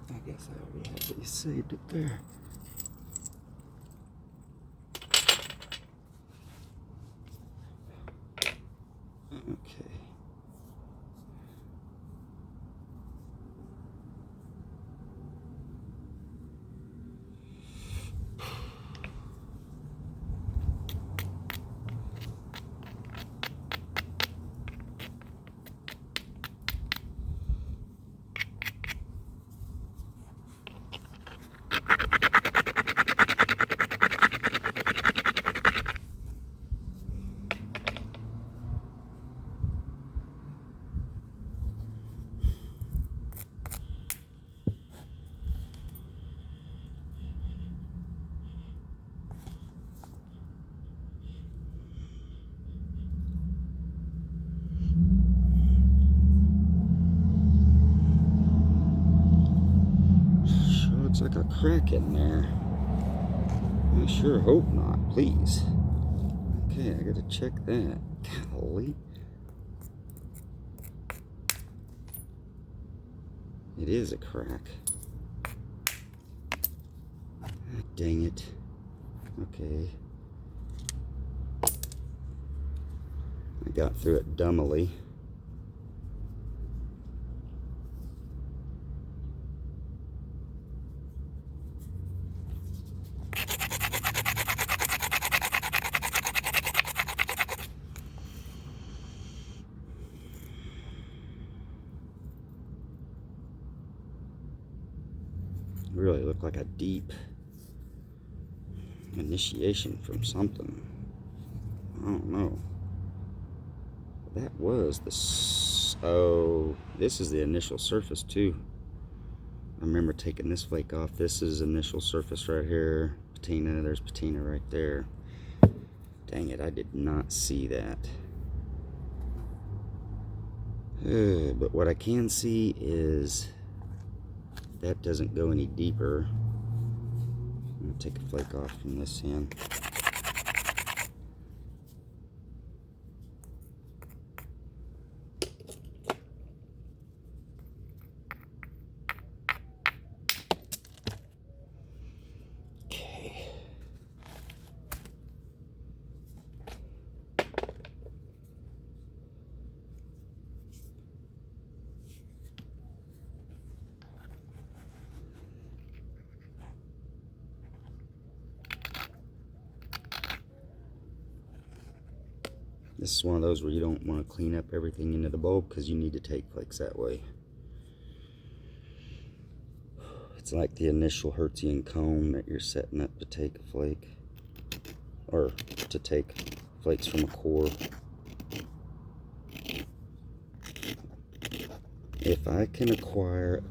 I guess I already have it saved it there. Okay. Looks like a crack in there. I sure hope not, please. Okay, I gotta check that. Golly. It is a crack. Ah, dang it. Okay. I got through it dumbly. Really looked like a deep initiation from something. I don't know. That was the... Oh, this is the initial surface too. I remember taking this flake off. This is initial surface right here. Patina, there's patina right there. Dang it, I did not see that. But what I can see is that doesn't go any deeper. I'm gonna take a flake off from this end. Okay. This is one of those where you don't want to clean up everything into the bowl because you need to take flakes that way. It's like the initial Hertzian cone that you're setting up to take a flake, or to take flakes from a core. If I can acquire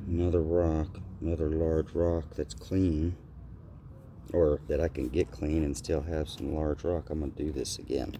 another rock, another large rock that's clean, or that I can get clean and still have some large rock, I'm going to do this again.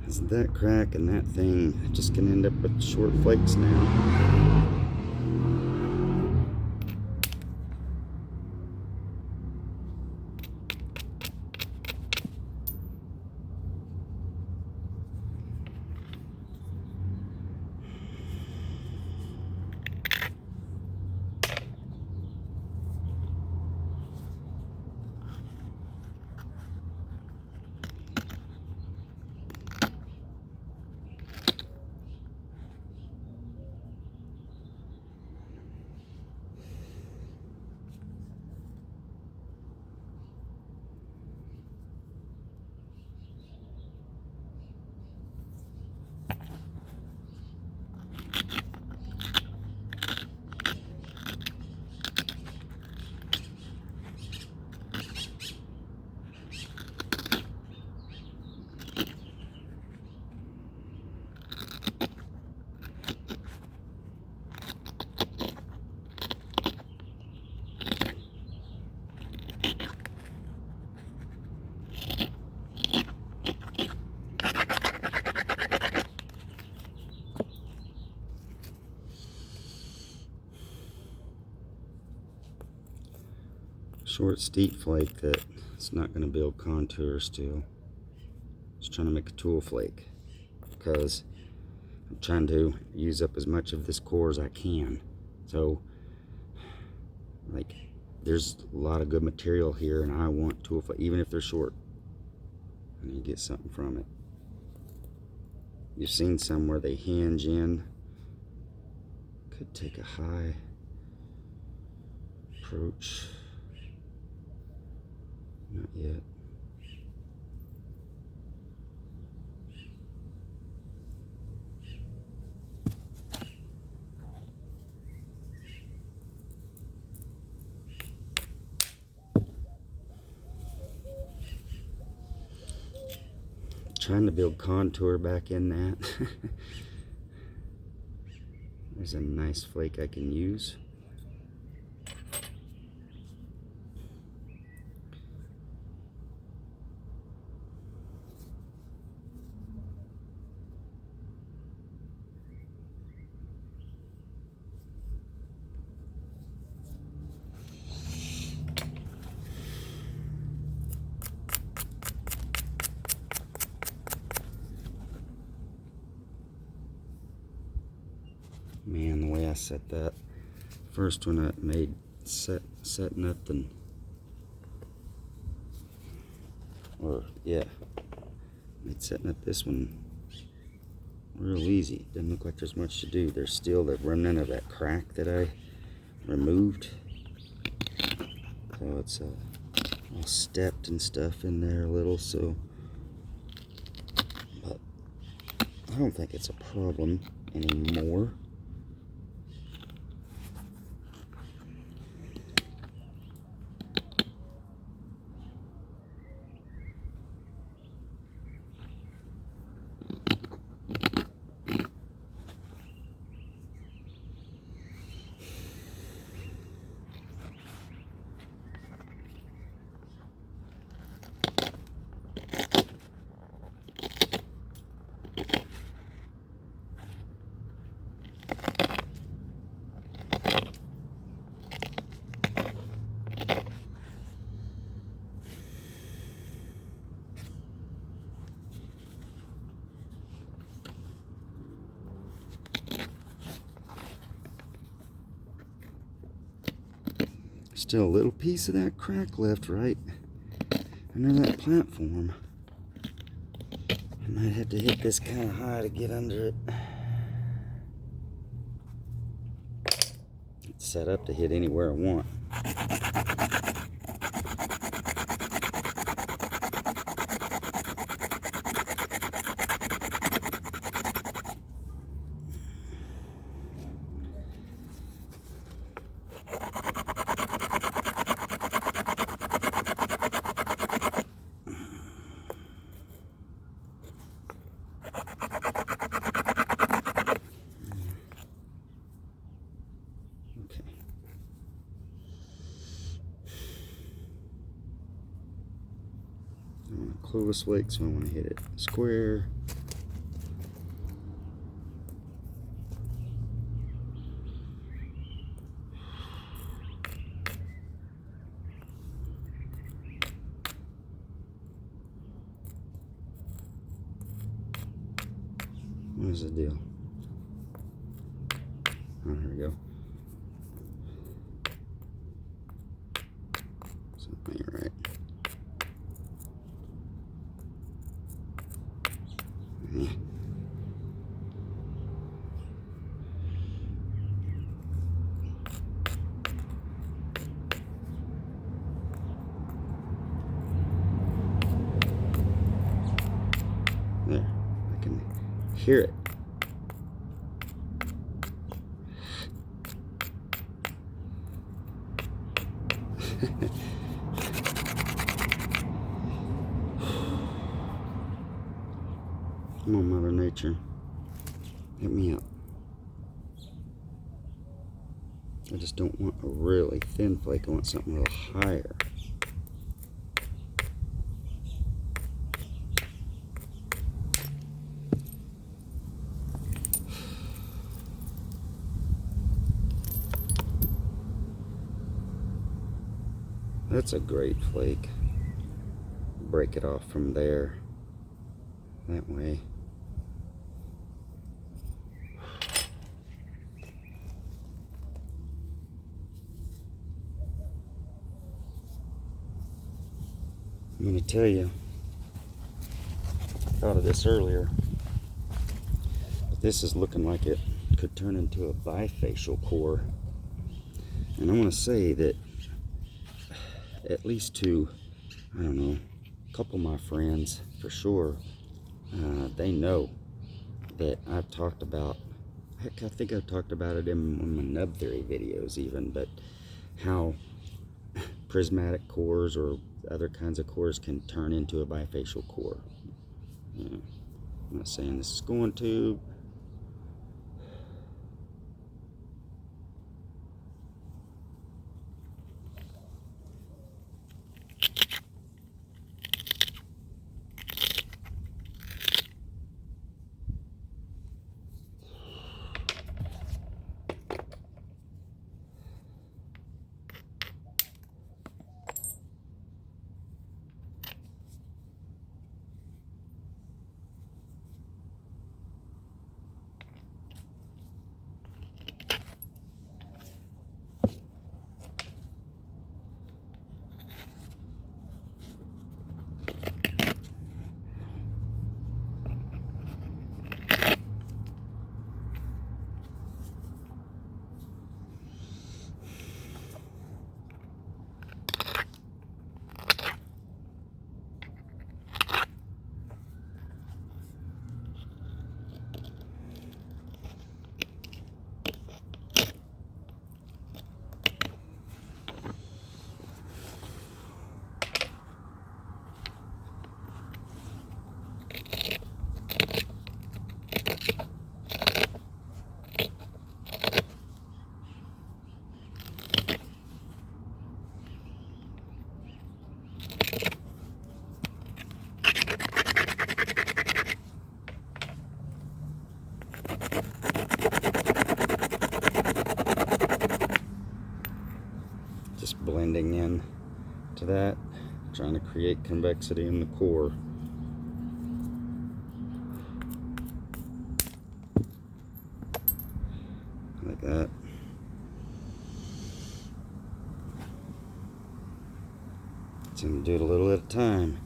Isn't that crack and that thing just gonna end up with short flakes now? short steep flake that it's not going to build contour still. Just trying to make a tool flake because I'm trying to use up as much of this core as I can. So, like, there's a lot of good material here, and I want tool flake, even if they're short. I need to get something from it. You've seen some where they hinge in. Could take a high approach. Not yet. Trying to build contour back in that. There's a nice flake I can use. Man, the way I set that first one up made setting up and made setting up this one real easy. Doesn't look like there's much to do. There's still the remnant of that crack that I removed, so it's all stepped and stuff in there a little. So, but I don't think it's a problem anymore. Still a little piece of that crack left right under that platform. I might have to hit this kind of high to get under it. It's set up to hit anywhere I want. Clovis Flakes, so I want to hit it square. What is the deal? Oh, here we go. Something ain't right. Yeah. There, I can hear it. Come on, Mother Nature. Hit me up. I just don't want a really thin flake. I want something a little higher. That's a great flake. Break it off from there. That way. I'm going to tell you, I thought of this earlier, but this is looking like it could turn into a bifacial core. And I want to say that at least to, I don't know, a couple of my friends for sure, they know that I've talked about, heck, I think I've talked about it in one of my nub theory videos even, but how prismatic cores or other kinds of cores can turn into a bifacial core. You know, I'm not saying this is going to. Just blending in to that, trying to create convexity in the core. Like that. Just gonna do it a little at a time.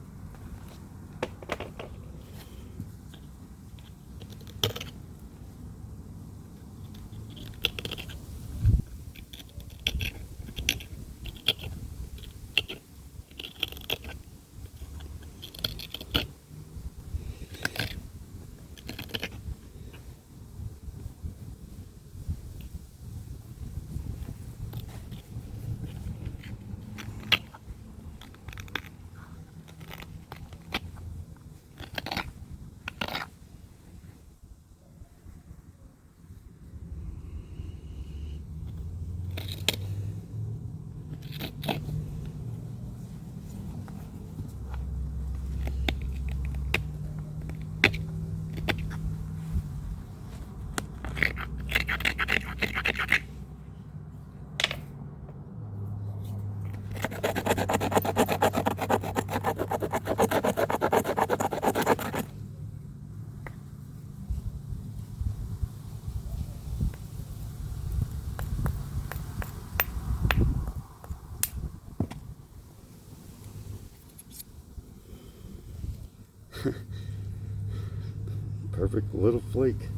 Perfect little flake,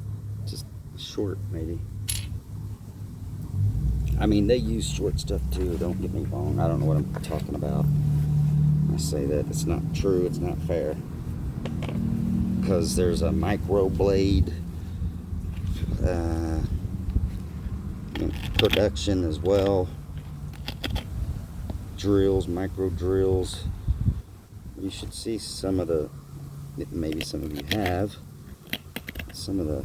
just short maybe. I mean, they use short stuff too, don't get me wrong. I don't know what I'm talking about. I say that it's not true, it's not fair. Because there's a micro blade production as well. Drills, micro drills. You should see some of the, maybe some of you have, some of the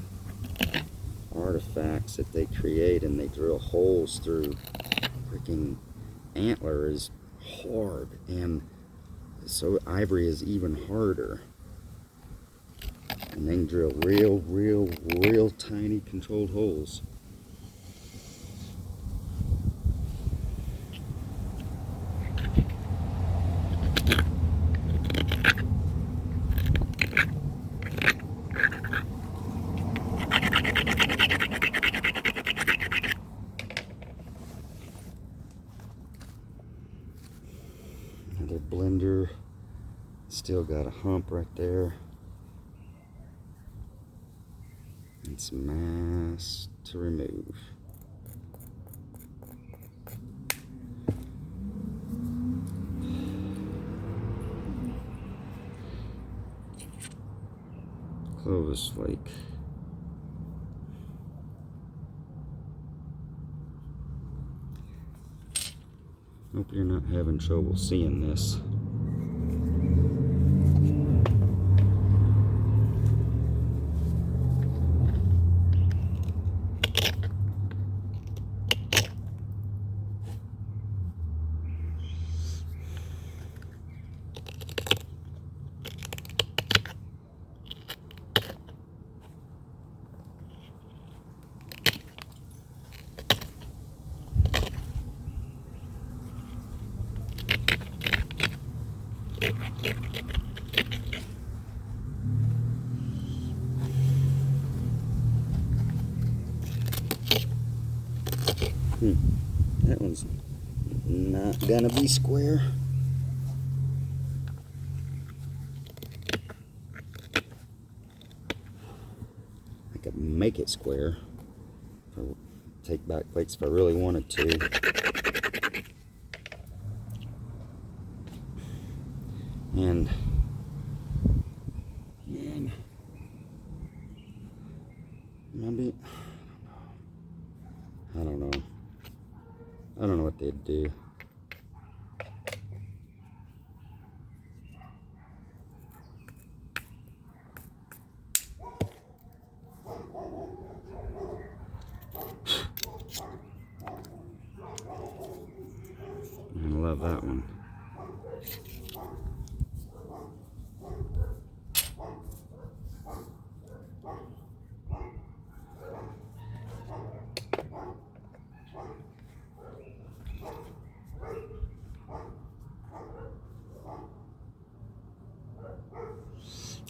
artifacts that they create, and they drill holes through. Freaking antler is hard, and so ivory is even harder. And they can drill real tiny controlled holes. blender. Still got a hump right there. And some mass to remove. Clovis flake. Hope you're not having trouble seeing this. That one's not gonna be square. I could make it square. Take back flakes if I really wanted to. And maybe, I don't know. I don't know what they'd do. I love that one.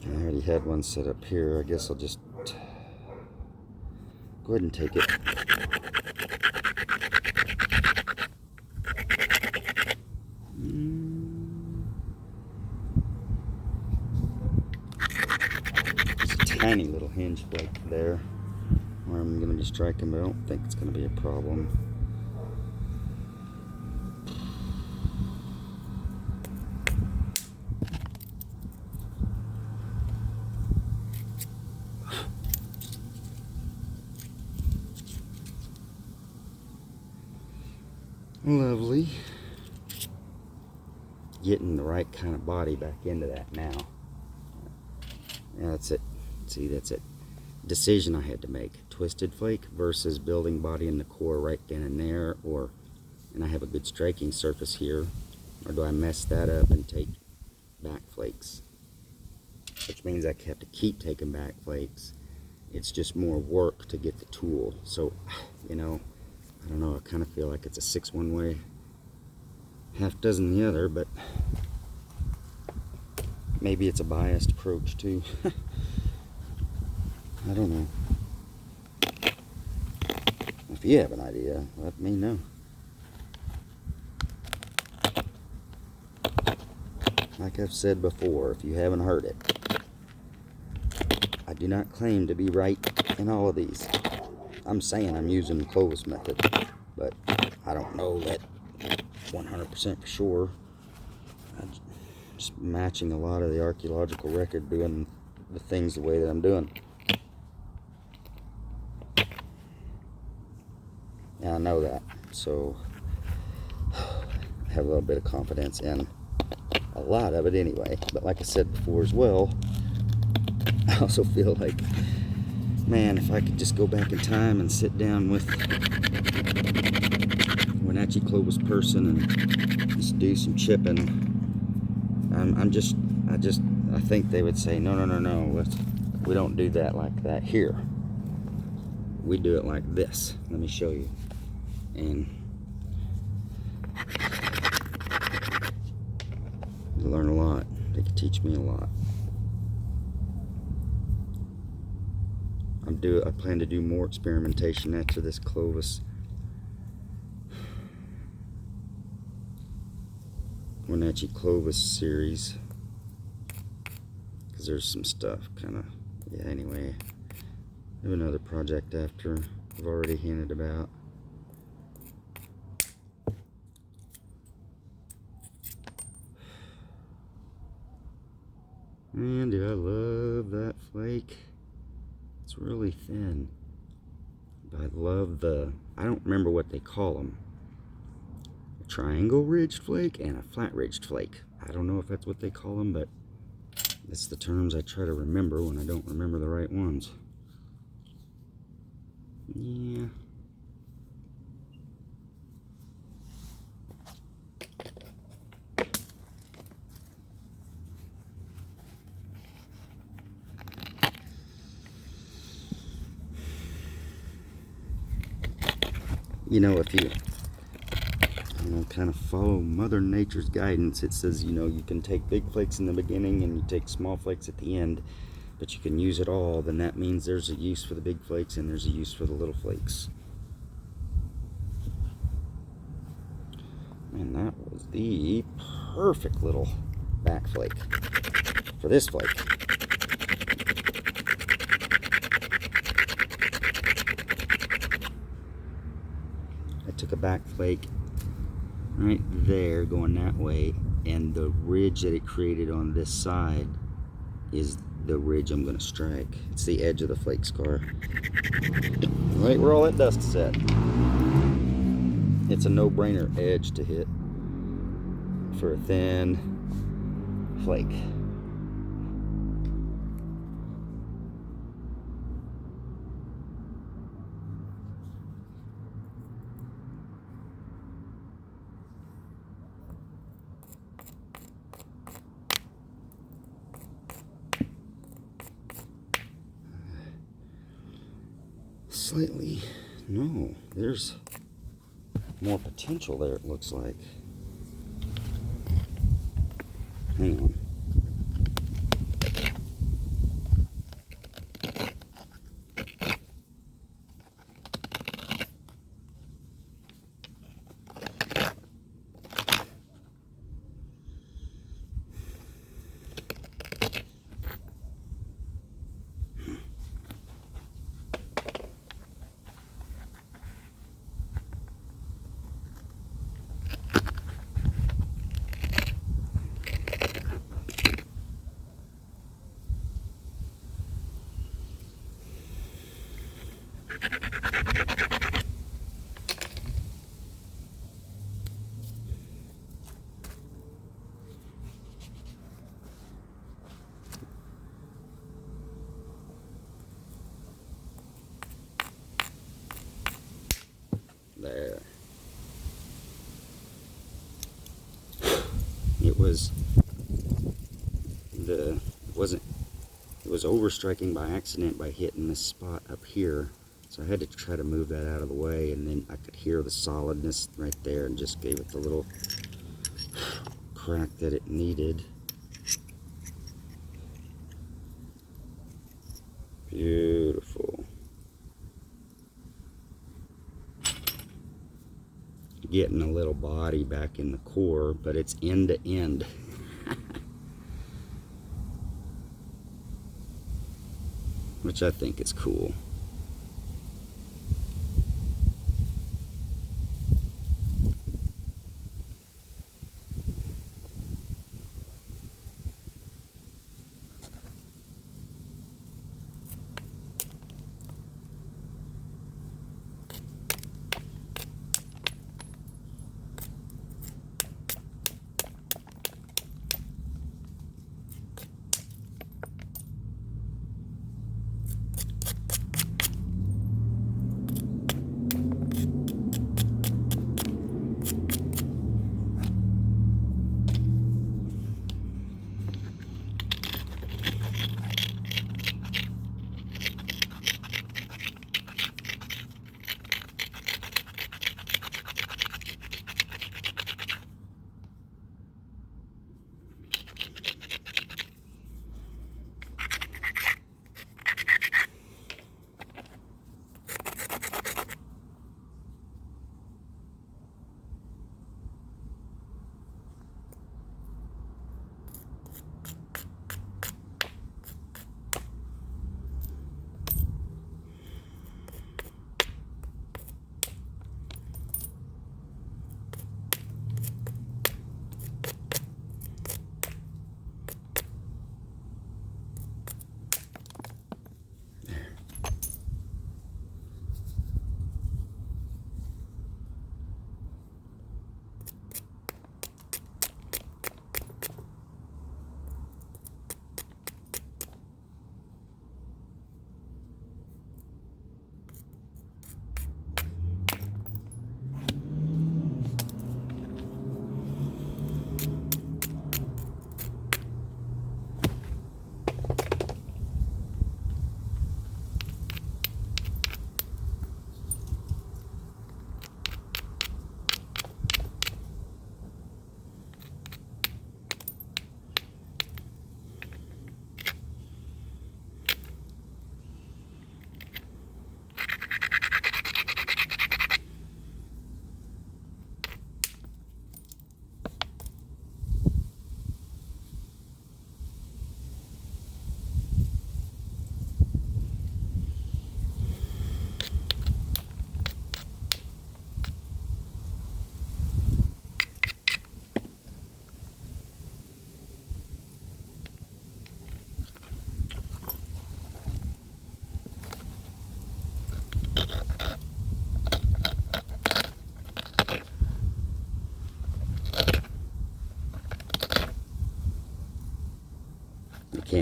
I already had one set up here. I guess I'll just go ahead and take it. There's a tiny little hinge flake there where I'm going to be striking, but I don't think it's going to be a problem. Lovely. Getting the right kind of body back into that now. Yeah, that's it. See, that's it. Decision I had to make. Twisted flake versus building body in the core right then and there, and I have a good striking surface here, or do I mess that up and take back flakes? Which means I have to keep taking back flakes. It's just more work to get the tool. So, you know, I don't know, I kind of feel like it's a 6 one way, half dozen the other, but maybe it's a biased approach too. I don't know. If you have an idea, let me know. Like I've said before, if you haven't heard it, I do not claim to be right in all of these. I'm saying I'm using the Clovis method, but I don't know that 100% for sure. I'm just matching a lot of the archaeological record, doing the things the way that I'm doing. And I know that, so I have a little bit of confidence in a lot of it anyway. But like I said before as well, I also feel like, man, if I could just go back in time and sit down with a Wenatchee Clovis person and just do some chipping, I think they would say, no, we don't do that like that here. We do it like this. Let me show you. And you learn a lot. They can teach me a lot. I plan to do more experimentation after this Clovis Wenatchee Clovis series, because there's some stuff kind of, yeah, anyway. I have another project after I've already hinted about. Man, do I love that flake. It's really thin. But I love the, I don't remember what they call them. A triangle ridged flake and a flat ridged flake. I don't know if that's what they call them, but it's the terms I try to remember when I don't remember the right ones. Yeah. You know, if you kind of follow Mother Nature's guidance, it says, you know, you can take big flakes in the beginning and you take small flakes at the end, but you can use it all. Then that means there's a use for the big flakes and there's a use for the little flakes. And that was the perfect little back flake for this flake. I took a back flake right there going that way, and the ridge that it created on this side is the ridge I'm going to strike. It's the edge of the flake scar. Right where all that dust is at. It's a no-brainer edge to hit for a thin flake. Slightly, no, there's more potential there, it looks like. Hang on. There. It was overstriking by accident by hitting this spot up here, so I had to try to move that out of the way, and then I could hear the solidness right there and just gave it the little crack that it needed. Beautiful. Getting a little body back in the core, but it's end to end. Which I think is cool.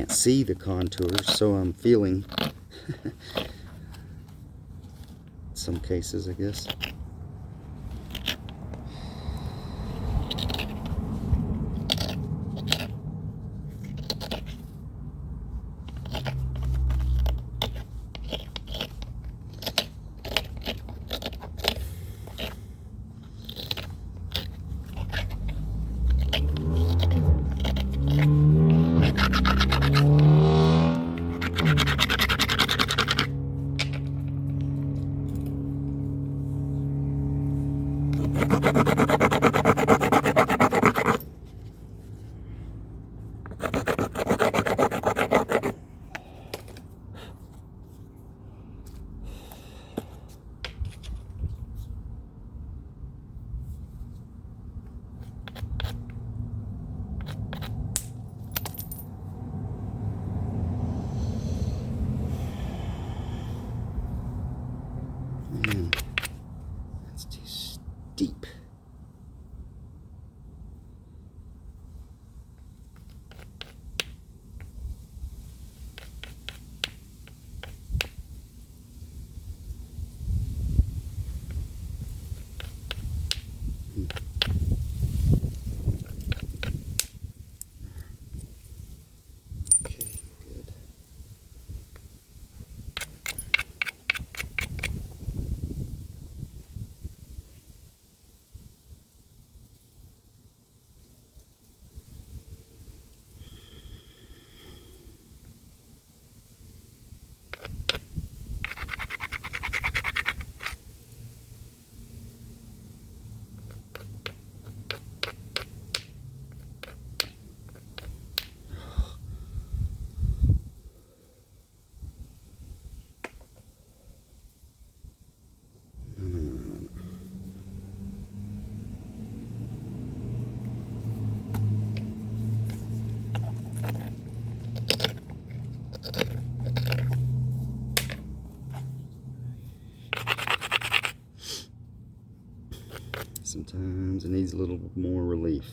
can't see the contours, so I'm feeling some cases, I guess. Man, that's too steep. Okay, good. Sometimes it needs a little more relief.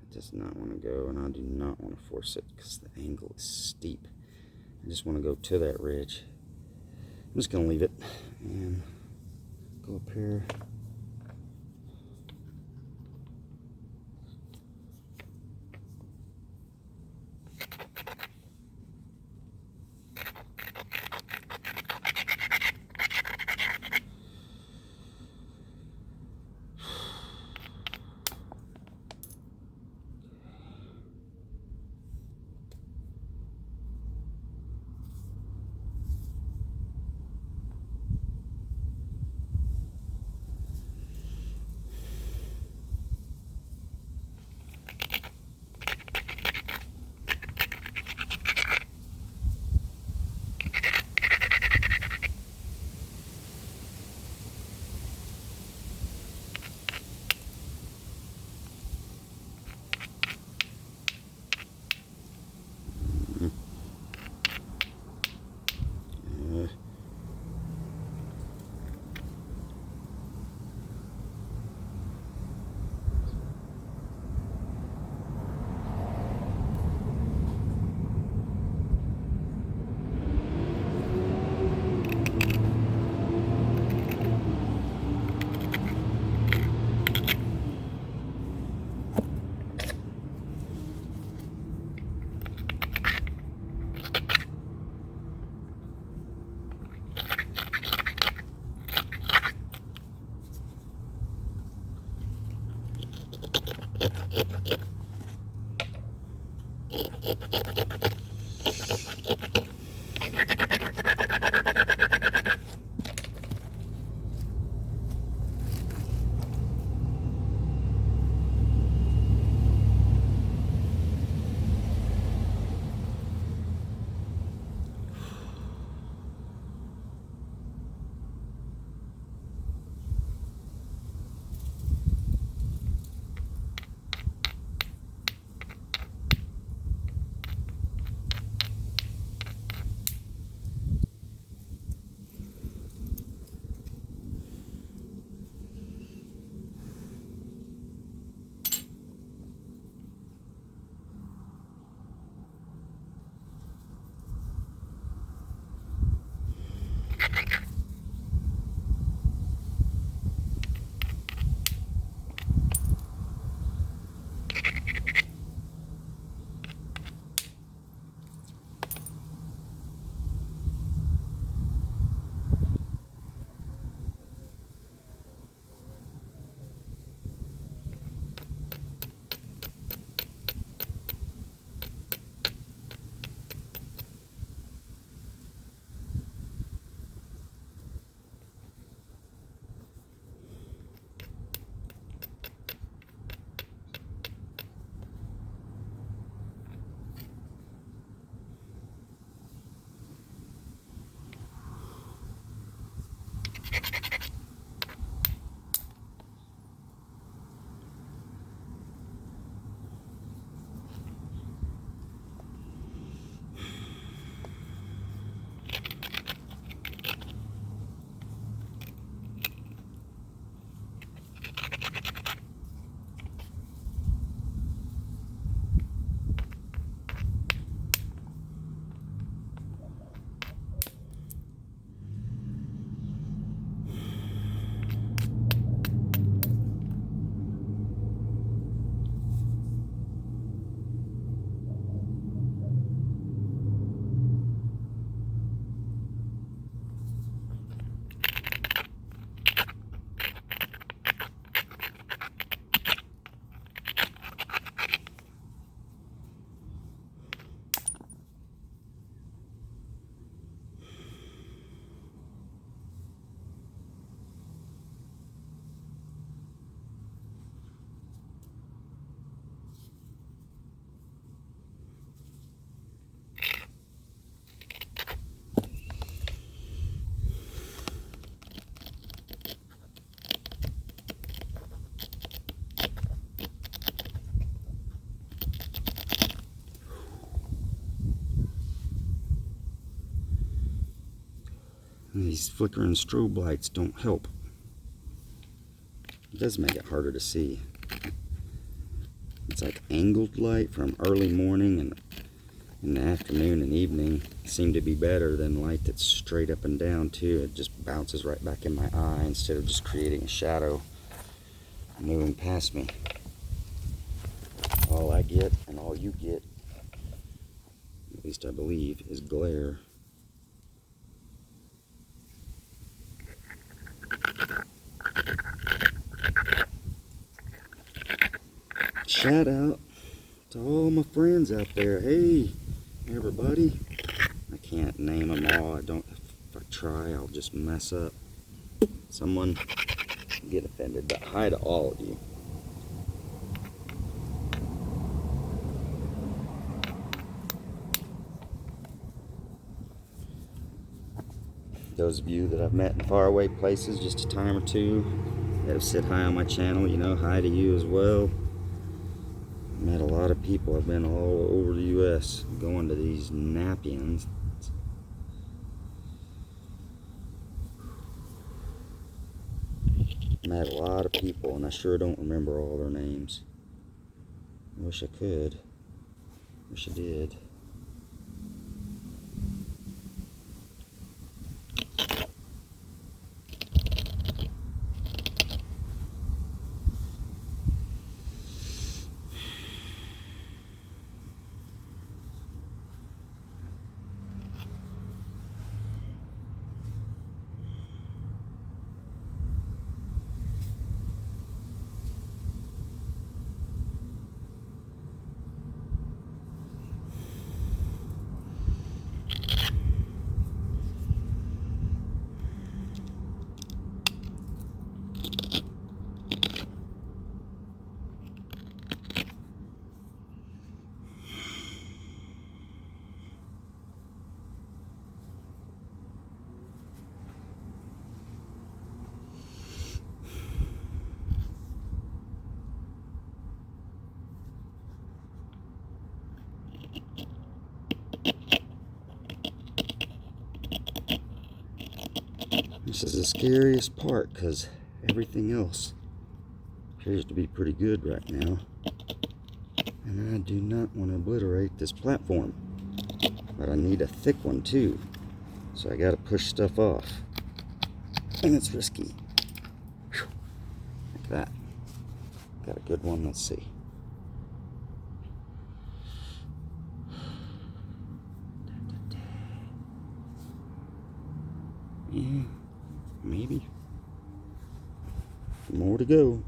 It does not want to go, and I do not want to force it because the angle is steep. I just want to go to that ridge. I'm just going to leave it and go up here. These flickering strobe lights don't help. It does make it harder to see. It's like angled light from early morning, and in the afternoon and evening seem to be better than light that's straight up and down too. It just bounces right back in my eye instead of just creating a shadow moving past me. All I get, and all you get, at least I believe, is glare. Shout out to all my friends out there. Hey, everybody. I can't name them all. If I try, I'll just mess up. Someone get offended, but hi to all of you. Those of you that I've met in faraway places just a time or two that have said hi on my channel, you know, hi to you as well. Met a lot of people. I've been all over the U.S. going to these knappings. Met a lot of people, and I sure don't remember all their names. I wish I could. Wish I did. This is the scariest part because everything else appears to be pretty good right now. And I do not want to obliterate this platform. But I need a thick one too. So I got to push stuff off. And it's risky. Whew. Like that. Got a good one. Let's see. Yeah, maybe. More to go.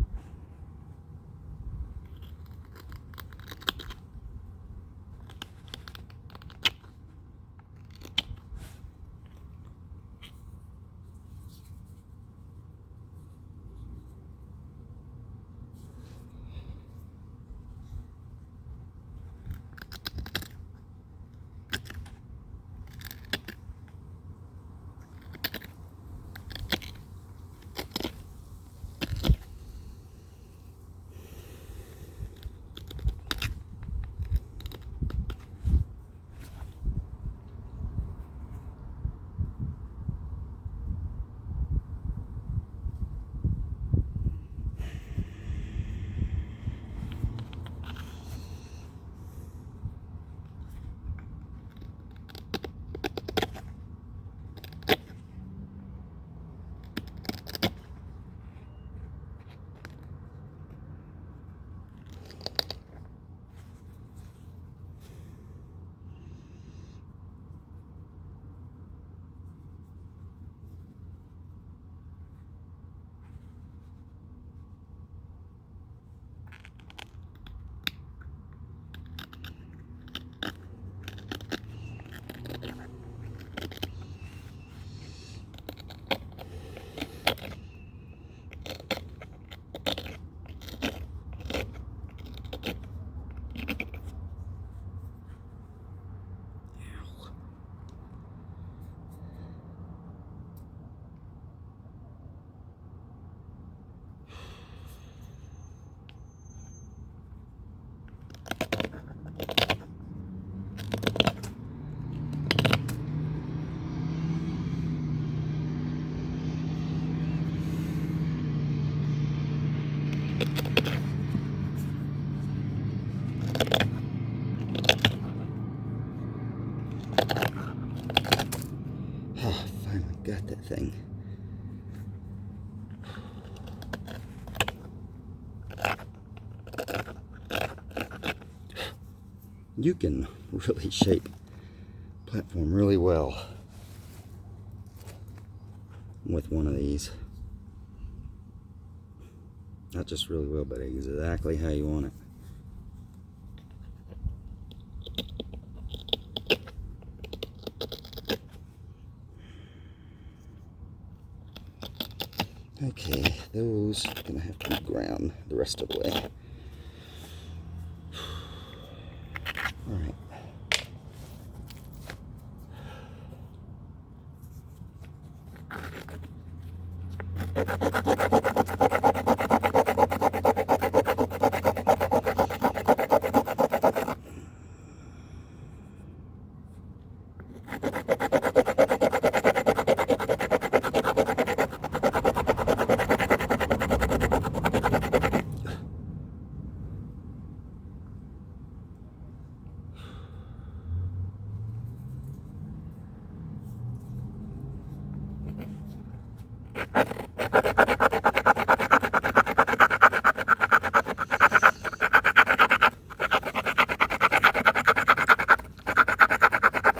Oh, finally got that thing. You can really shape a platform really well with one of these. Not just really well, but exactly how you want it. Okay, those are gonna have to be ground the rest of the way. All right.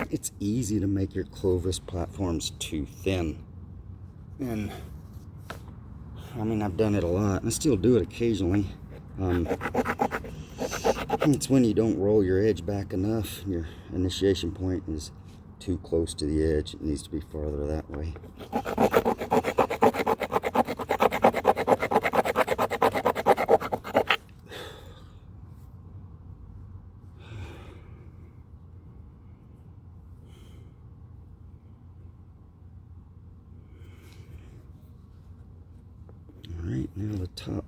It's easy to make your Clovis platforms too thin. And I mean, I've done it a lot. I still do it occasionally. It's when you don't roll your edge back enough. Your initiation point is too close to the edge. It needs to be farther that way. All right, now the top.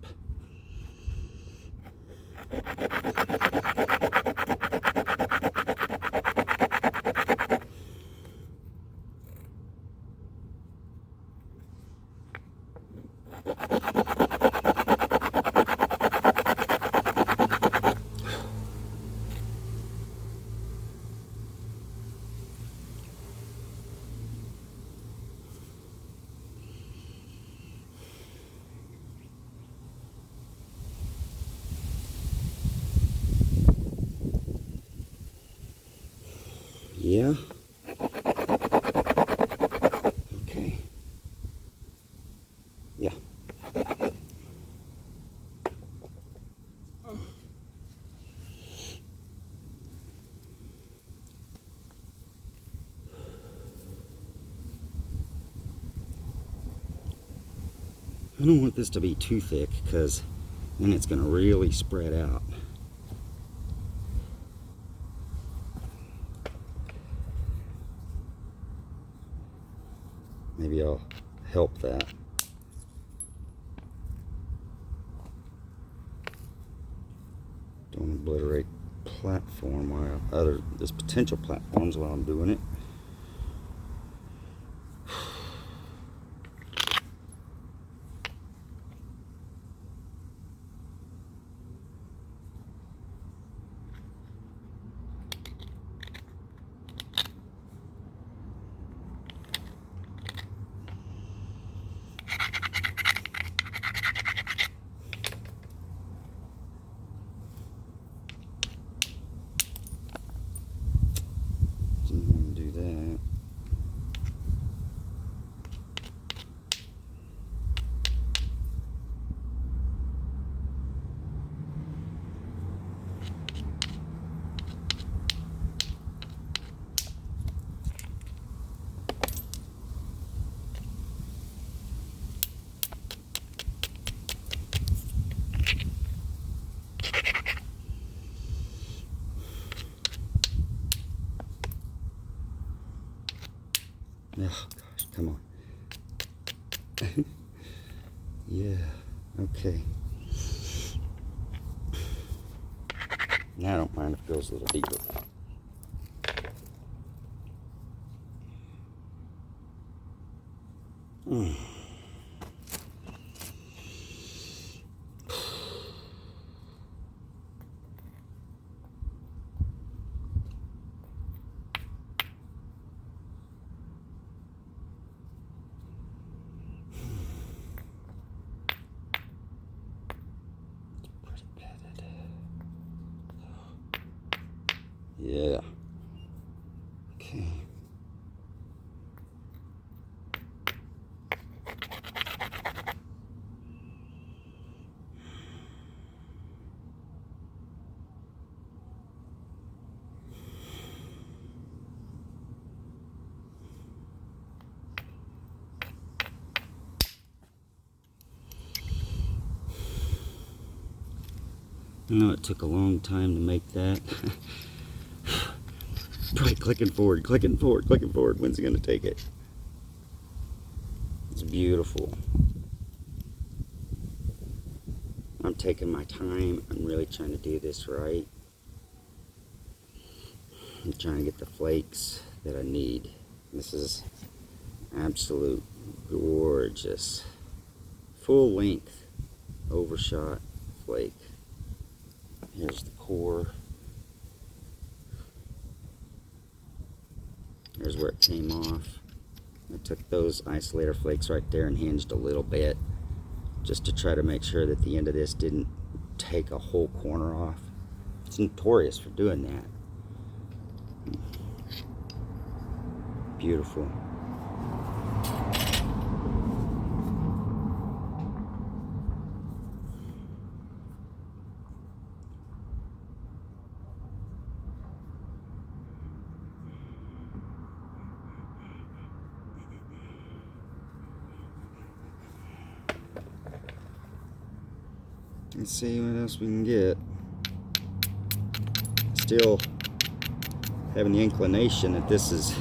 Yeah. Okay. Yeah. I don't want this to be too thick because then it's going to really spread out. Maybe I'll help that. Don't obliterate platform while there's potential platforms while I'm doing it. Didn't want to do that. Oh gosh, come on. Yeah, okay. Now I don't mind if it goes a little deeper. Yeah. Okay. I know it took a long time to make that. Right, clicking forward, clicking forward, clicking forward. When's he gonna take it? It's beautiful. I'm taking my time. I'm really trying to do this right. I'm trying to get the flakes that I need. This is absolute gorgeous. Full length overshot flake. Here's the core. Here's where it came off. I took those isolator flakes right there and hinged a little bit just to try to make sure that the end of this didn't take a whole corner off. It's notorious for doing that. Beautiful. Let's see what else we can get. Still having the inclination that this is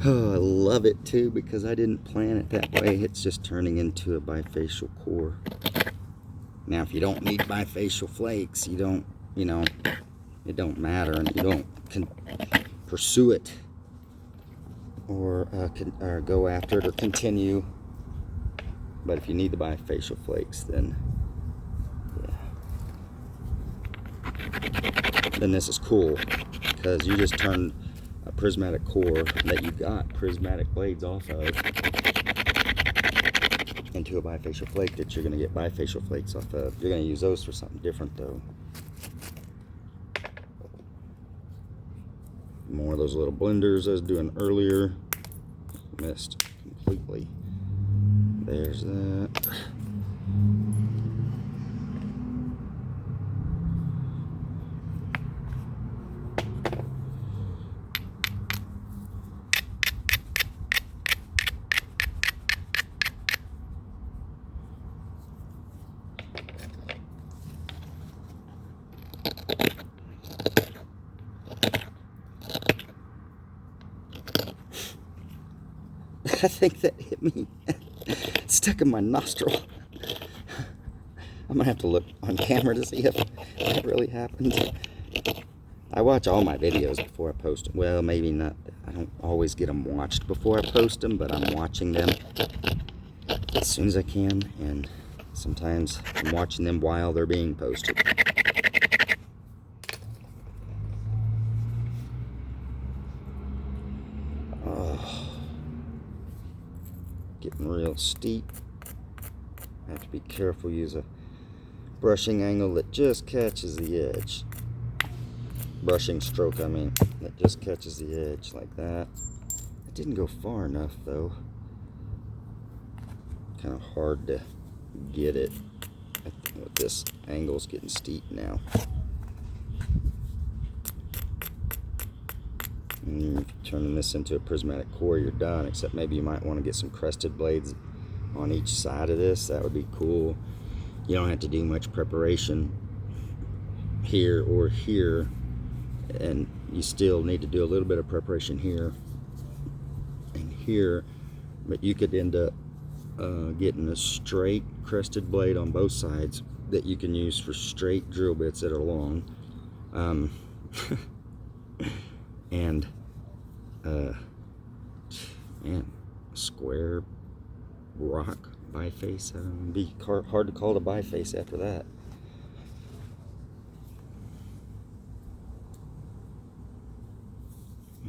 oh, I love it too because I didn't plan it that way. It's just turning into a bifacial core. Now if you don't need bifacial flakes, you don't, you know, it don't matter and you don't pursue it or go after it or continue. But if you need the bifacial flakes, then yeah. Then this is cool because you just turned a prismatic core that you got prismatic blades off of into a bifacial flake that you're going to get bifacial flakes off of. You're going to use those for something different though. More of those little blenders I was doing earlier. Missed completely. There's that. I think that hit me. Stuck in my nostril. I'm gonna have to look on camera to see if that really happened. I watch all my videos before I post them. Well, maybe not. I don't always get them watched before I post them, but I'm watching them as soon as I can, and sometimes I'm watching them while they're being posted. Oh, getting real steep. I have to be careful, use a brushing angle that just catches the edge. Brushing stroke, I mean, that just catches the edge like that. It didn't go far enough though. Kind of hard to get it. With this angle's getting steep now. And turning this into a prismatic core, you're done, except maybe you might want to get some crested blades on each side of this. That would be cool. You don't have to do much preparation here or here, and you still need to do a little bit of preparation here and here, but you could end up getting a straight crested blade on both sides that you can use for straight drill bits that are long, and man, square rock biface. It'd be hard to call it a biface after that.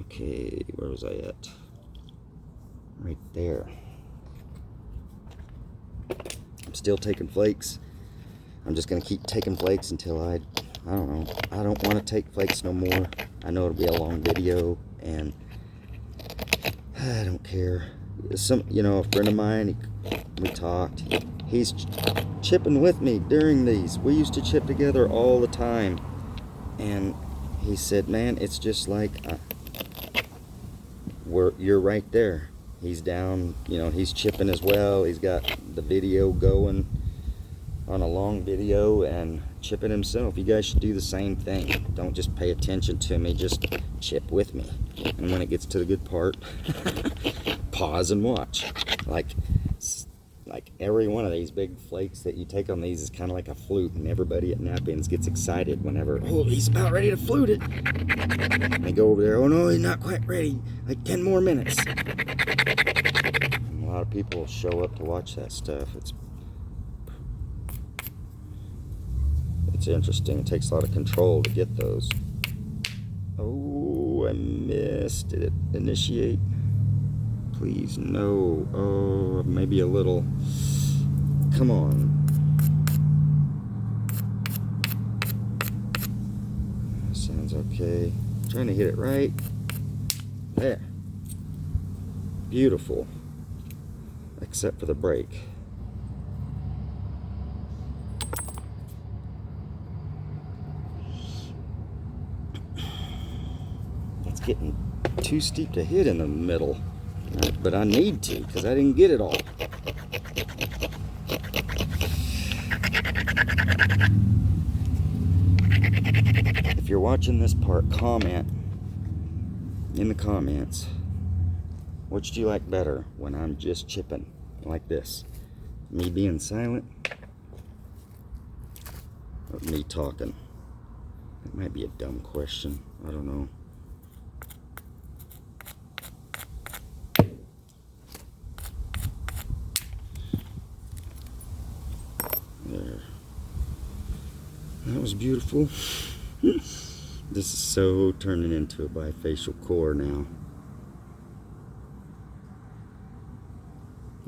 Okay, where was I at? Right there. I'm still taking flakes. I'm just gonna keep taking flakes until I I don't know. I don't want to take flakes no more. I know it'll be a long video, and I don't care. You know, a friend of mine, we talked. He's chipping with me during these. We used to chip together all the time, and he said, "Man, it's just like you're right there." He's down, you know, he's chipping as well. He's got the video going on a long video and chipping himself. You guys should do the same thing. Don't just pay attention to me, just chip with me. And when it gets to the good part, pause and watch. Like every one of these big flakes that you take on these is kind of like a flute, and everybody at Knappings gets excited whenever, oh, he's about ready to flute it. And they go over there, oh no, he's not quite ready, like 10 more minutes. And a lot of people show up to watch that stuff. It's interesting. It takes a lot of control to get those. Oh, I missed. Did it initiate? Please, no. Oh, maybe a little. Come on. Sounds okay. Trying to hit it right. There. Beautiful. Except for the break. It's getting too steep to hit in the middle. But I need to, because I didn't get it all. If you're watching this part, comment in the comments, which do you like better, when I'm just chipping like this? Me being silent, or me talking? That might be a dumb question. I don't know. There. That was beautiful. This is so turning into a bifacial core now.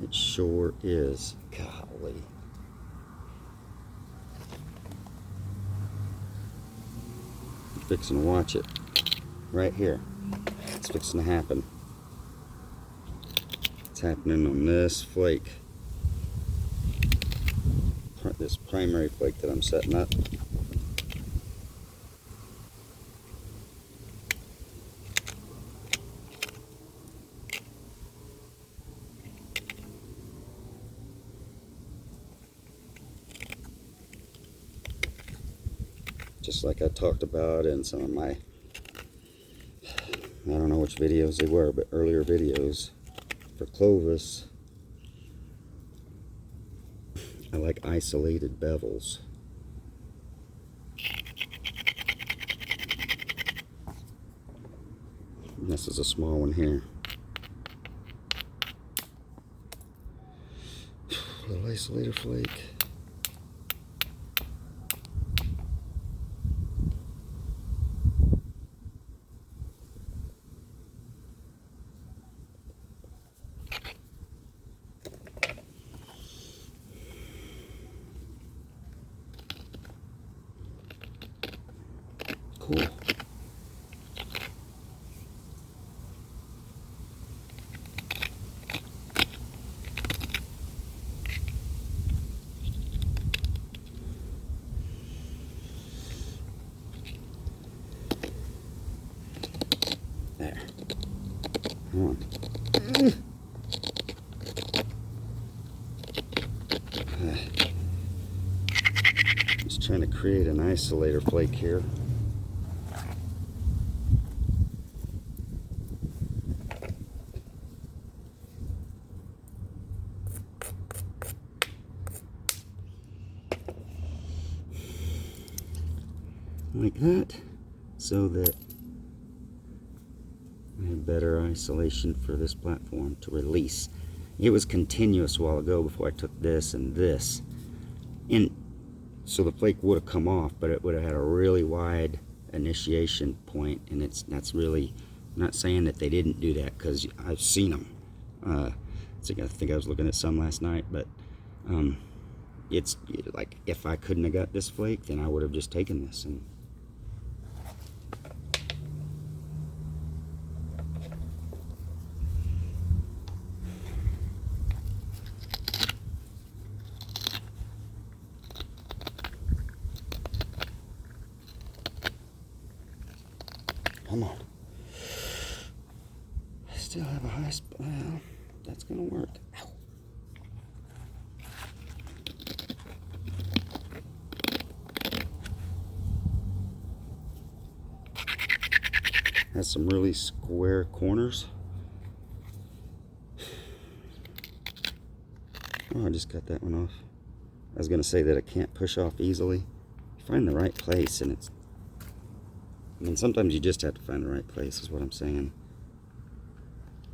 It sure is. Golly. I'm fixing to watch it. Right here. It's fixing to happen. It's happening on this flake. This primary flake that I'm setting up. Just like I talked about in some of my, I don't know which videos they were, but earlier videos for Clovis. I like isolated bevels. And this is a small one here. Little isolator flake. Cool. There. Come on. Just trying to create an isolator flake here. Like that, so that I have better isolation for this platform to release. It was continuous a while ago before I took this and this, and so the flake would have come off, but it would have had a really wide initiation point, and that's really, I'm not saying that they didn't do that, because I've seen them. I think I was looking at some last night, but it's like, if I couldn't have got this flake, then I would have just taken this. And come on. I still have a high spot. Well, that's gonna work. Ow. Has some really square corners. Oh, I just cut that one off. I was gonna say that it can't push off easily. Find the right place, and it's, I mean, sometimes you just have to find the right place, is what I'm saying.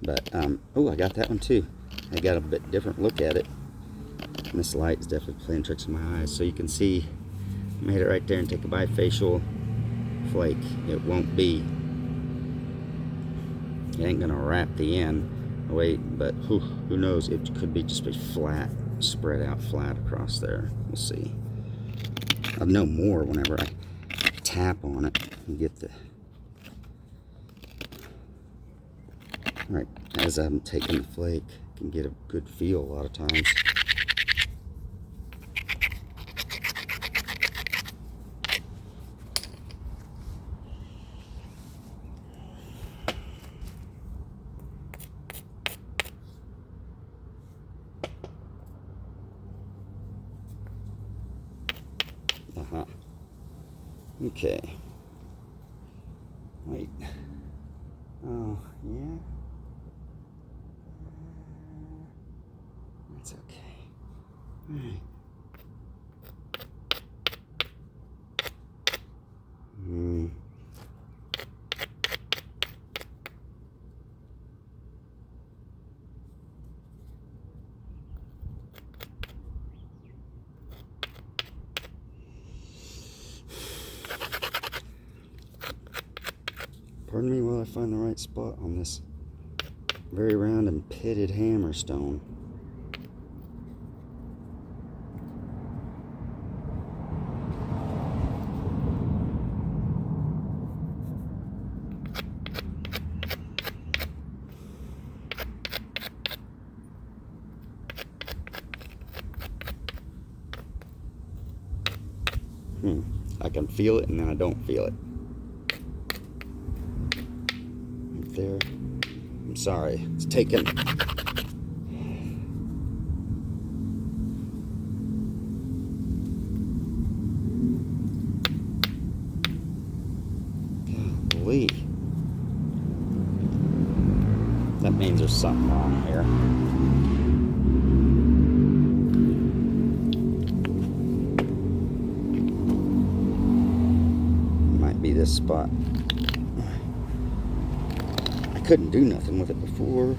But, oh, I got that one too. I got a bit different look at it. And this light is definitely playing tricks in my eyes. So you can see, I made it right there and take a bifacial flake. It won't be. It ain't gonna wrap the end away, but who knows? It could be just be flat, spread out flat across there. We'll see. I'll know more whenever I tap on it and get the right. As I'm taking the flake, I can get a good feel a lot of times. Okay. Wait. Oh, yeah. That's okay. All right. Pardon me while I find the right spot on this very round and pitted hammerstone. I can feel it and then I don't feel it. Right there. I'm sorry. It's taken. Golly. That means there's something wrong here. Be this spot. I couldn't do nothing with it before.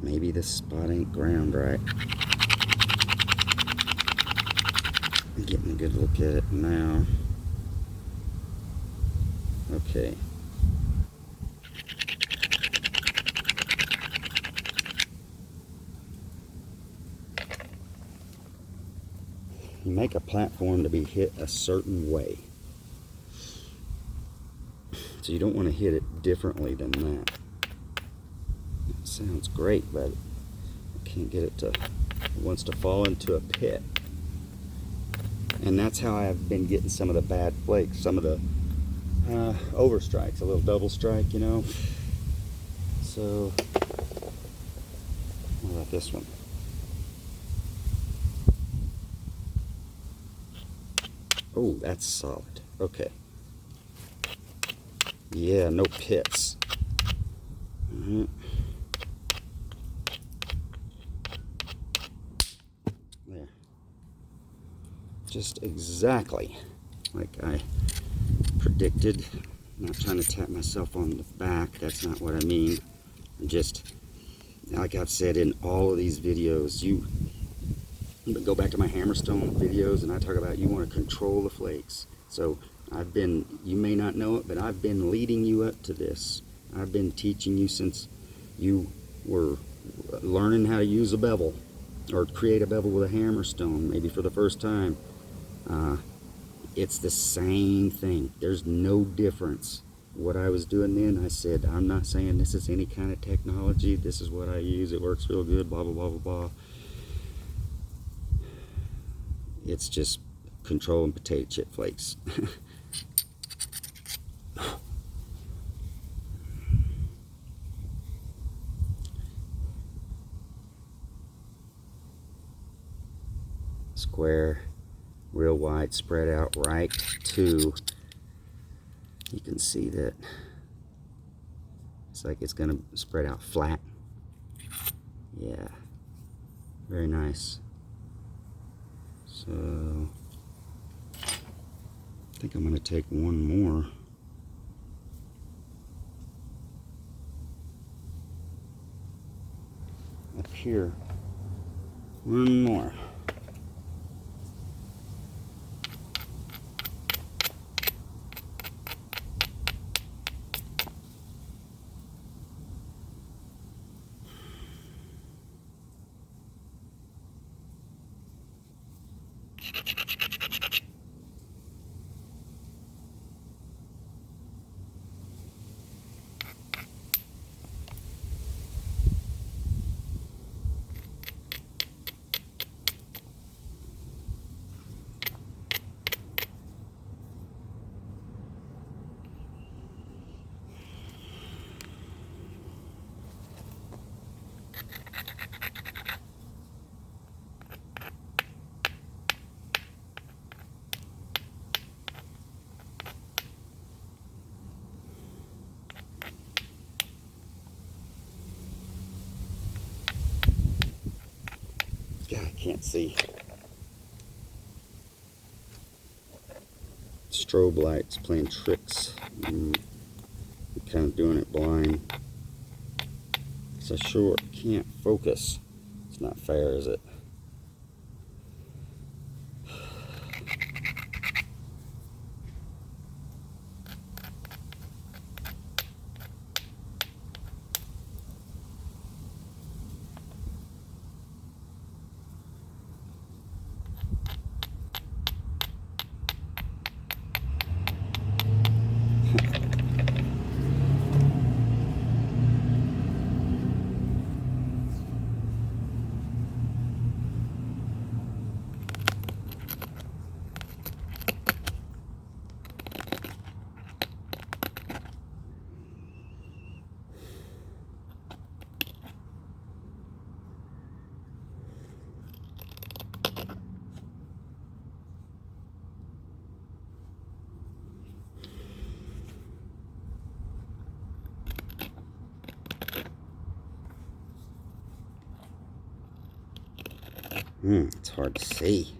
Maybe this spot ain't ground right. I'm getting a good look at it now. Okay. You make a platform to be hit a certain way. So you don't want to hit it differently than that. It sounds great, but I can't get it to, it wants to fall into a pit. And that's how I've been getting some of the bad flakes, some of the overstrikes, a little double strike, you know. So, what about this one? Oh, that's solid. Okay. Yeah, no pits. There. Just exactly like I predicted. I'm not trying to tap myself on the back. That's not what I mean. Just like I've said in all of these videos, you go back to my hammerstone videos and I talk about you want to control the flakes. So you may not know it, but I've been leading you up to this. I've been teaching you since you were learning how to use a bevel or create a bevel with a hammerstone, maybe for the first time. It's the same thing. There's no difference. What I was doing then, I said, I'm not saying this is any kind of technology. This is what I use. It works real good, blah, blah, blah, blah, blah. It's just controlling potato chip flakes. Square, real wide, spread out right to, you can see that it's like it's going to spread out flat. Yeah, very nice. So I think I'm going to take one more. Up here, one more. God, I can't see. Strobe lights playing tricks. I'm kind of doing it blind. So sure, can't focus. It's not fair, is it? It's hard to see.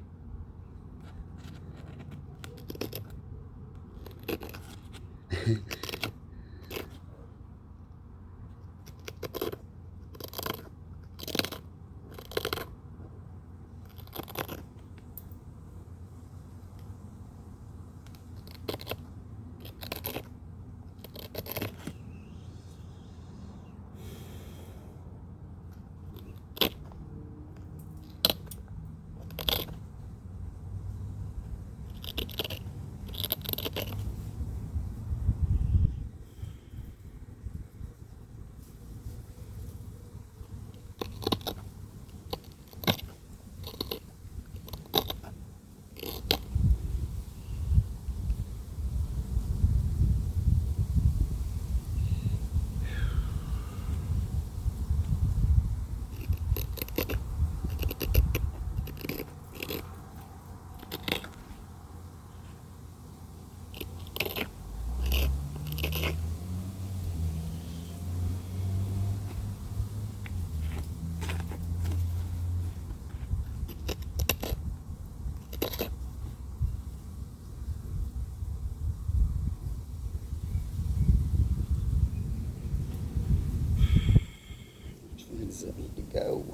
does it need to go?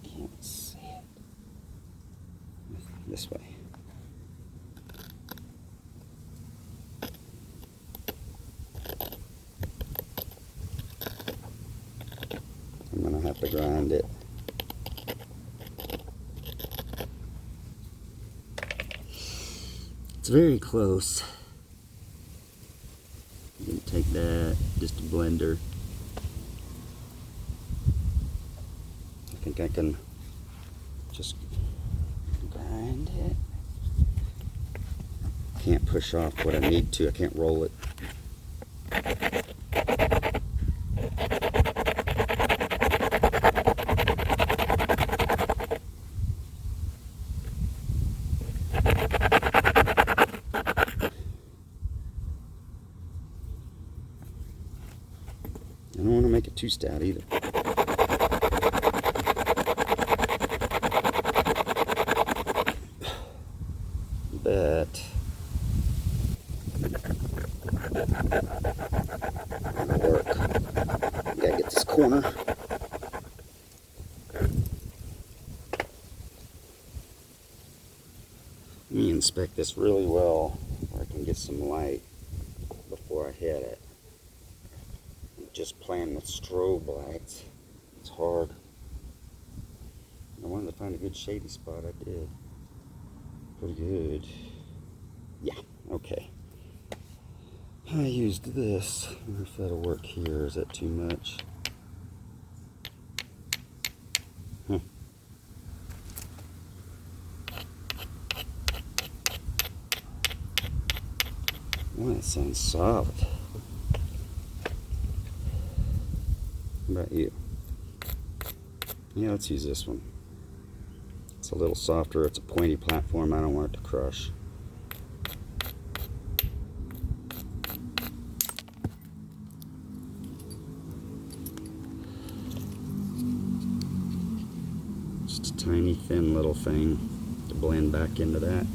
Can't see it. This way. I'm gonna have to grind it. It's very close. I'm gonna take that, just a blender. I think I can just grind it. Can't push off what I need to. I can't roll it. I don't want to make it too stout either. But it'll work. Gotta get this corner. Let me inspect this really well where I can get some light before I hit it. Just playing with strobe lights, it's hard. I wanted to find a good shady spot. I did. Pretty good. Yeah, okay. I used this. I wonder if that'll work here. Is that too much? Huh. Well, that sounds solid. How about you? Yeah, let's use this one. It's a little softer. It's a pointy platform. I don't want it to crush. Just a tiny, thin little thing to blend back into that.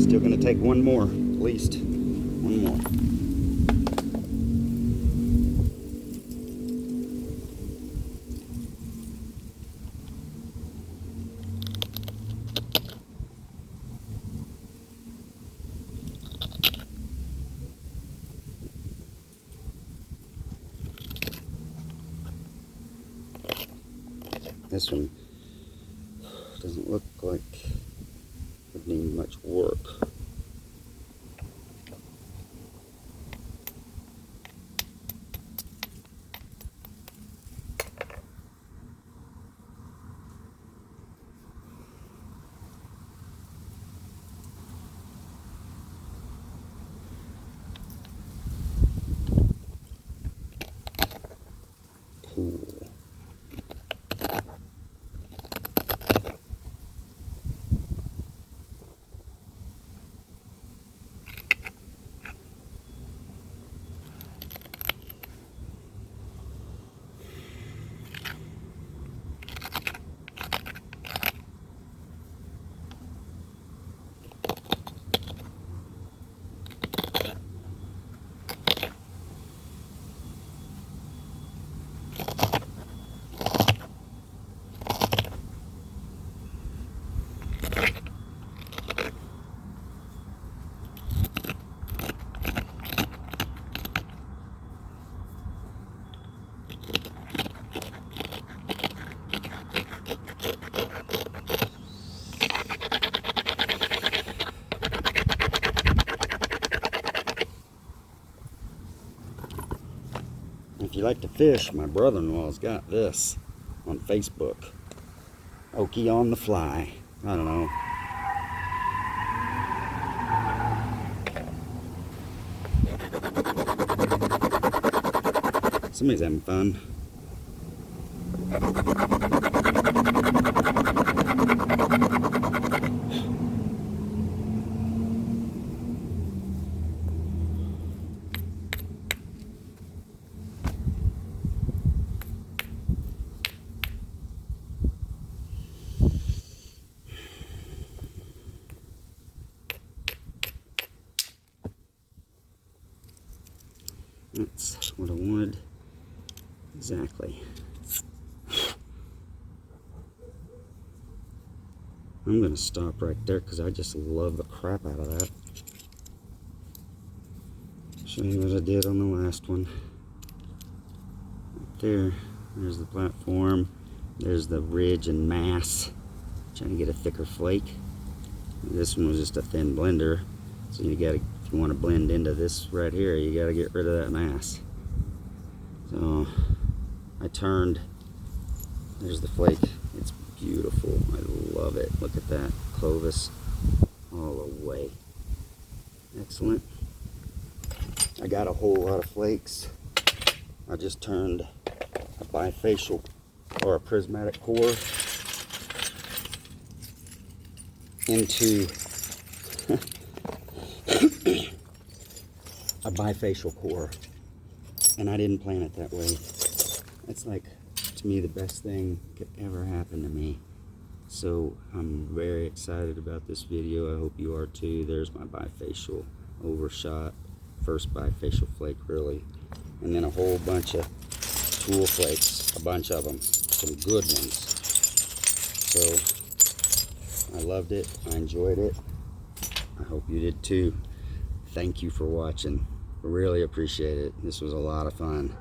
Still going to take one more, at least. One more. This one doesn't look like it would need much work. Cool. If you like to fish, my brother-in-law's got this on Facebook. Okie on the fly. I don't know. Somebody's having fun. Exactly. I'm going to stop right there because I just love the crap out of that. Show you what I did on the last one. Right there. There's the platform. There's the ridge and mass. Trying to get a thicker flake. This one was just a thin blender. So you gotta, if you want to blend into this right here, you gotta get rid of that mass. So I turned. There's the flake. It's beautiful. I love it. Look at that. Clovis all the way. Excellent. I got a whole lot of flakes. I just turned a bifacial or a prismatic core into a bifacial core, and I didn't plan it that way. It's like, to me, the best thing could ever happen to me. So I'm very excited about this video. I hope you are too. There's my bifacial overshot, first bifacial flake really, and then a whole bunch of tool flakes, a bunch of them, some good ones. So I loved it. I enjoyed it. I hope you did too. Thank you for watching. I really appreciate it. This was a lot of fun.